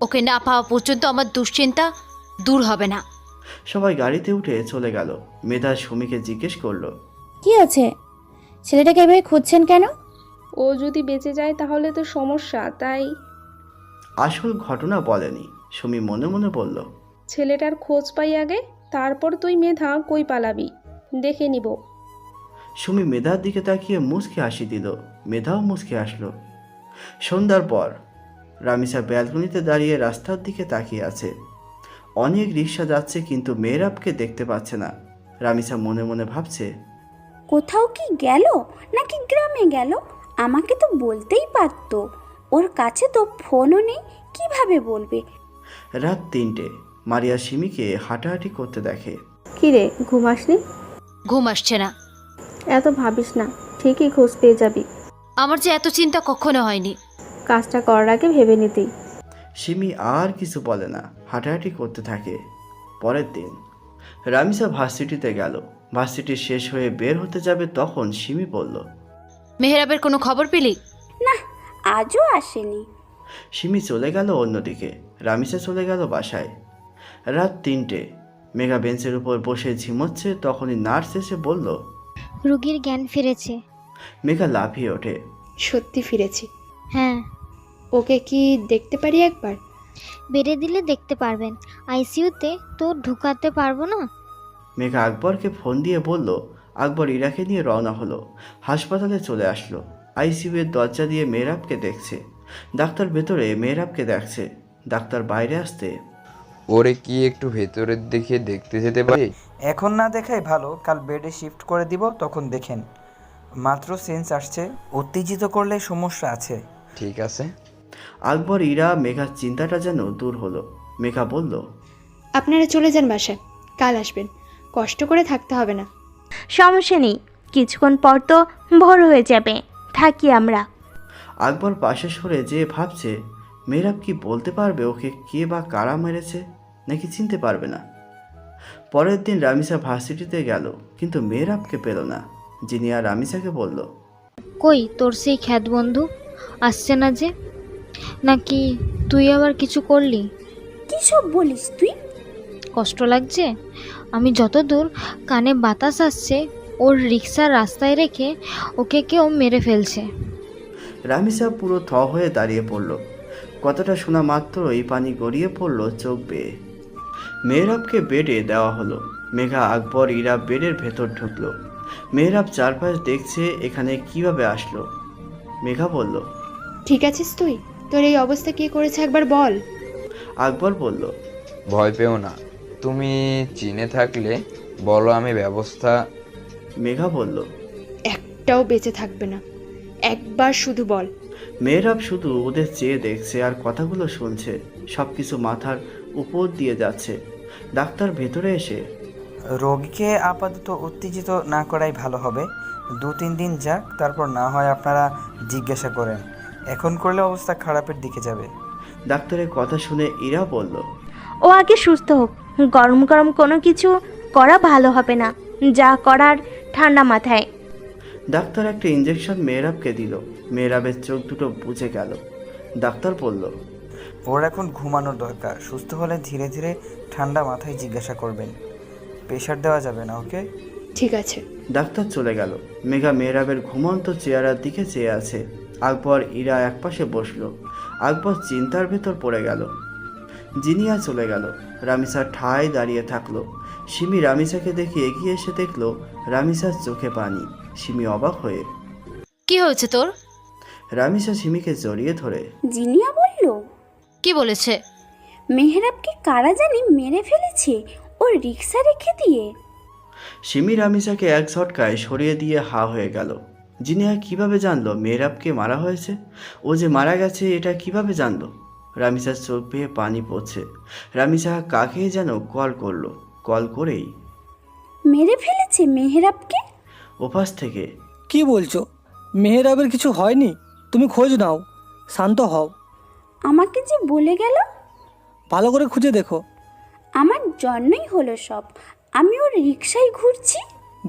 ওকে না পাওয়া পর্যন্ত আমার দুশ্চিন্তা দূর হবে না। সবাই গাড়িতে উঠে চলে গেল। মেধা সুমিকে জিজ্ঞেস করলো, কি আছে? ছেলেটাকে এভাবে খুঁজছেন কেন? ও যদি বেঁচে যায় তাহলে তো সমস্যা, তাই। আসল ঘটনা বলেনি। সুমি মনে মনে বলল, ছেলেটার খোঁজ পাই আগে, তারপর তুই মেধা কই পালাবি দেখে নিব। সুমি মেধার দিকে তাকিয়ে মুচকে হাসি দিল। মেধাও মুচকে আসলো। সন্ধ্যার পর রামিসা ব্যালকনিতে দাঁড়িয়ে রাস্তার দিকে তাকিয়ে আছে। অনেক রিক্সা যাচ্ছে কিন্তু মেহরাবকে দেখতে পাচ্ছে না। রামিসা মনে মনে ভাবছে, কোথাও কি গেল নাকি গ্রামে গেল? আমাকে তো বলতেই পারতো। ওর কাছে তো ফোনও নেই, কিভাবে বলবে? রাত 3টে। মারিয়া সিমিকে হাঁটাহাঁটি করতে দেখে। কি রে, ঘুম আসনি? ঘুম আসছে না। এত ভাবিস না, ঠিকই খোঁজ পেয়ে যাবি। আমার যে এত চিন্তা কখনো হয়নি। কাজটা করার আগে ভেবে নিতেই। সিমি আর কিছু বলে না, হাঁটাহাঁটি করতে থাকে। পরের দিন রামিসা ভার্সিটিতে গেল। ভার্সিটি শেষ হয়ে বের হতে যাবে তখন সিমি বলল, মেহরাবের কোনো খবর পেলি? না, আজও আসেনি। সিমি চলে গেল অন্যদিকে। রামিসা চলে গেল বাসায়। রাত 3টে। মেঘা বেঞ্চের উপর বসে ঝিমোচ্ছে, তখনই নার্স এসে বলল, রোগীর জ্ঞান ফিরেছে। মেঘা লাফিয়ে ওঠে। সত্যি ফিরেছি? হ্যাঁ। ওকে কি দেখতে পারি একবার? বেড়ে দিলে দেখতে পারবেন, আইসিইউতে তো ঢুকাতে পারবো না। মেঘা আকবরকে ফোন দিয়ে বলল। আকবর ইরাকে নিয়ে রওনা হলো। হাসপাতালে চলে আসলো। আইসিইউ এর দরজা দিয়ে মেহরাবকে দেখছে। ডাক্তার ভেতরে মেহরাবকে দেখছে। ডাক্তার বাইরে আসতে, ওরে কি একটু ভেতরের দিকে দেখতে যেতে পারি? এখন না দেখাই ভালো, কাল বেডে শিফট করে দিব, তখন দেখেন। মাত্র সেন্স আসছে, উত্তেজিত করলে সমস্যা আছে। ঠিক আছে। আকবর, ইরা, মেঘার চিন্তাটা যেন দূর হলো। মেঘা বলল, আপনারা চলে যান বাসায়, কাল আসবেন, কষ্ট করে থাকতে হবে না। সমস্যা নেই, কিছুক্ষণ পর তো ভোর হয়ে যাবে, থাকি আমরা। আকবর পাশে সরে যে ভাবছে মেহরাব কি বলতে পারবে ওকে কে বা কারা মেরেছে, নাকি চিনতে পারবে না। পরের দিন রামিসা ভার্সিটিতে গেল, কিন্তু মেহরাবকে পেল না। জিনিয়া রামিসাকে বলল, কই তোর সেই খ্যাত বন্ধু আসছে না যে? নাকি তুই আবার কিছু করলি? কি সব বলিস তুই? কষ্ট লাগছে? আমি যতদূর কানে বাতাস আসছে ওর রিক্সা রাস্তায় রেখে ওকে কেউ মেরে ফেলছে। রামিসা পুরো থ হয়ে দাঁড়িয়ে পড়ল। কথাটা শোনা মাত্রই পানি গড়িয়ে পড়ল চোখ বেয়ে। মেহরাবকে বেডে দেওয়া হলো। মেঘা, আকবর, ইরা বেডের ভেতর ঢুকলো। মেহরাব চারপাশ দেখছে এখানে কিভাবে আসলো। মেঘা বলল, ঠিক আছিস তুই? তোর এই অবস্থা কে করেছে একবার বল। আকবর বলল, ভয় পেও না, তুমি চিনে থাকলে বলো, আমি ব্যবস্থা। মেঘা বলল, একটাও বেঁচে থাকবে না, একবার শুধু বল। মেহরাব শুধু ওদের চেয়ে দেখছে আর কথাগুলো শুনছে। সবকিছু মাথার উপর দিয়ে যাচ্ছে। ডাক্তার ভেতরে এসে, রোগীকে আপাতত উত্তেজিত না করাই ভালো হবে, 2-3 দিন যাক, তারপর না হয় আপনারা জিজ্ঞাসা করেন। এখন করলে অবস্থা খারাপের দিকে যাবে। ডাক্তারের কথা শুনে ইরা বলল, ও আগে সুস্থ হোক, গরম গরম কোনো কিছু করা ভালো হবে না, যা করার ঠান্ডা মাথায়। ডাক্তার একটা ইঞ্জেকশন মেহরাবকে দিল। মেহরাবের চোখ দুটো বুজে গেল। ডাক্তার বলল, ওর এখন ঘুমানোর দরকার, সুস্থ হলে ধীরে ধীরে ঠান্ডা মাথায় জিজ্ঞাসা করবেন, প্রেশার দেওয়া যাবে না, ওকে? ঠিক আছে। ডাক্তার চলে গেল। মেঘা মেহরাবের ঘুমন্ত চেহারার দিকে চেয়ে আছে। আকবর, ইরা একপাশে বসলো। আকবর চিন্তার ভেতর পড়ে গেল। জিনিয়া চলে গেল। রামিসা ঠায় দাঁড়িয়ে থাকলো। সিমি রামিসাকে দেখে এগিয়ে এসে দেখলো রামিসার চোখে পানি। সিমি অবাক হয়ে, কি হয়েছে তোর? রামিসা সিমিকে জড়িয়ে ধরে, জিনিয়া বলল, কি বলেছে? মেহরাবকে কারা জানি মেরে ফেলেছে ওর রিক্সা রেখে দিয়ে। সিমি রামিসাকে এক ঝটকায় সরিয়ে দিয়ে হা হয়ে গেল। জিনিয়া কিভাবে জানলো মেহরাবকে মারা হয়েছে? ও যে মারা গেছে এটা কিভাবে জানলো? রামিসার চোখ বেয়ে পানি পড়ছে। রামিসা কাকে যেন কল করলো। কল করেই, মেরে ফেলেছে মেহরাবকে। ওপাশ থেকে, কি বলছো? মেহরাবের কিছু হয়নি, তুমি খোঁজ নাও, শান্ত হও। আমাকে যে বলে গেল। ভালো করে খুঁজে দেখো। আমার জন্যই হলো সব, আমি ওর রিক্সায় ঘুরছি।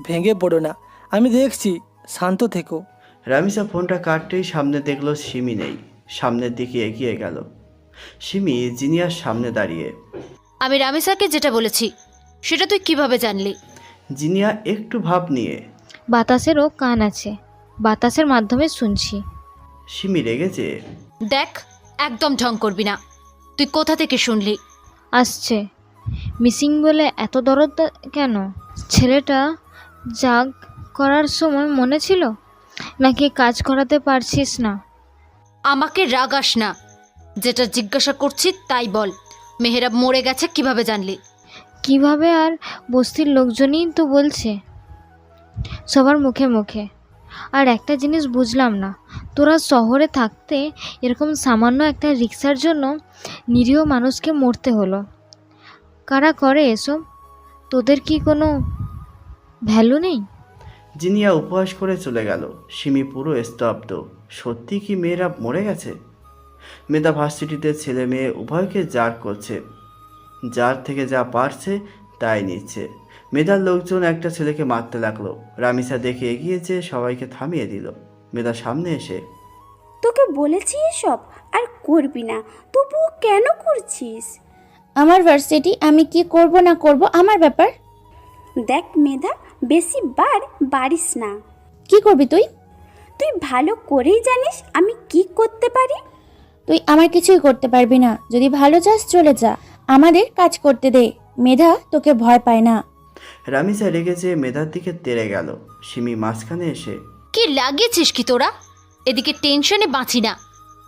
ভেঙে পড়ো না, আমি দেখছি, শান্ত থেকো। রামিসা ফোনটা কাটতেই সামনে দেখলো সিমি নেই। সামনের দিকে এগিয়ে গেল। সিমি জিনিয়ার সামনে দাঁড়িয়ে, আমি রামিসাকে যেটা বলেছি সেটা তুই কিভাবে জানলি? জিনিয়া একটু ভাব নিয়ে, বাতাসেরও কান আছে, বাতাসের মাধ্যমে শুনছি। সিমি রেগেছে, দেখ, একদম ঢং করবি না। তুই কোথা থেকে শুনলি? আসছে। মিসিং বলে এত দরদ কেন? ছেলেটা জাগ করার সময় মনে ছিল, নাকি কাজ করাতে পারছিস না? আমাকে রাগাস না, যেটা জিজ্ঞাসা করছি তাই বল। মেহরাব মরে গেছে কিভাবে জানলি? কিভাবে আর বস্তির লোকজনই তো বলছে, সবার মুখে মুখে। আর একটা জিনিস বুঝলাম না, তোরা শহরে থাকতে এরকম সামান্য একটা রিক্সার জন্য নিরীহ মানুষকে মরতে হলো। কারা করে এসব? তোদের কি কোনো ভ্যালু নেই? জিনিয়া উপহাস করে চলে গেল। সিমি পুরো স্তব্ধ। সত্যি কি মেয়েরাব মরে গেছে? মেধা ভার্সিটিতে ছেলে মেয়ে উভয়কে জার করছে। যার থেকে যা পারছে তাই নিচ্ছে। মেধার লোকজন একটা ছেলেকে মারতে লাগলো। রামিসা দেখে এগিয়েছে, সবাইকে থামিয়ে দিল। মেধা সামনে এসে, তোকে বলেছি এসব আর করবি না, তবুও কেন করছিস? আমার ভার্সিটি, আমি কি করব না করব আমার ব্যাপার। দেখ মেধা, বেশি বার বাড়িস না। কি করবি তুই? তুই ভালো করেই জানিস আমি কি করতে পারি। তুই আমার কিছুই করতে পারবি না। যদি ভালো চাস চলে যা, আমাদের কাজ করতে দে। মেধা তোকে ভয় পায় না। রামিসা রেগেছে, মেধার দিকে তেড়ে গেল। সিমি মাঝখানে এসে, কি লাগিয়েছিস কি তোরা? এদিকে টেনশনে বাঁচি না,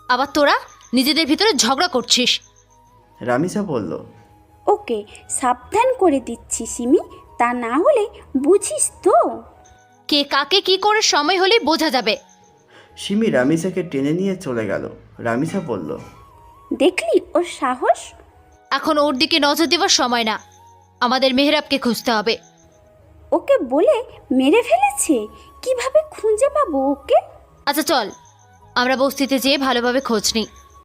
আবার তোরা নিজেদের ভিতরে ঝগড়া করছিস। রামিসা বলল, ওকে সাবধান করে দিচ্ছি সিমি, তা না হলে বুঝিস তো। কে কাকে কি করে সময় হলেই বোঝা যাবে। সিমি রামিসাকে টেনে নিয়ে চলে গেল। রামিসা বলল, দেখলি ওর সাহস? এখন ওর দিকে নজর দেওয়ার সময় না, আমাদের মেহরাবকে খুঁজতে হবে। ওকে বলে মেরে ফেলেছে, কিভাবে খুঁজে পাবো ওকে? আচ্ছা চল, আমরা বস্তিতে যেয়ে ভালোভাবে খোঁজ নিই।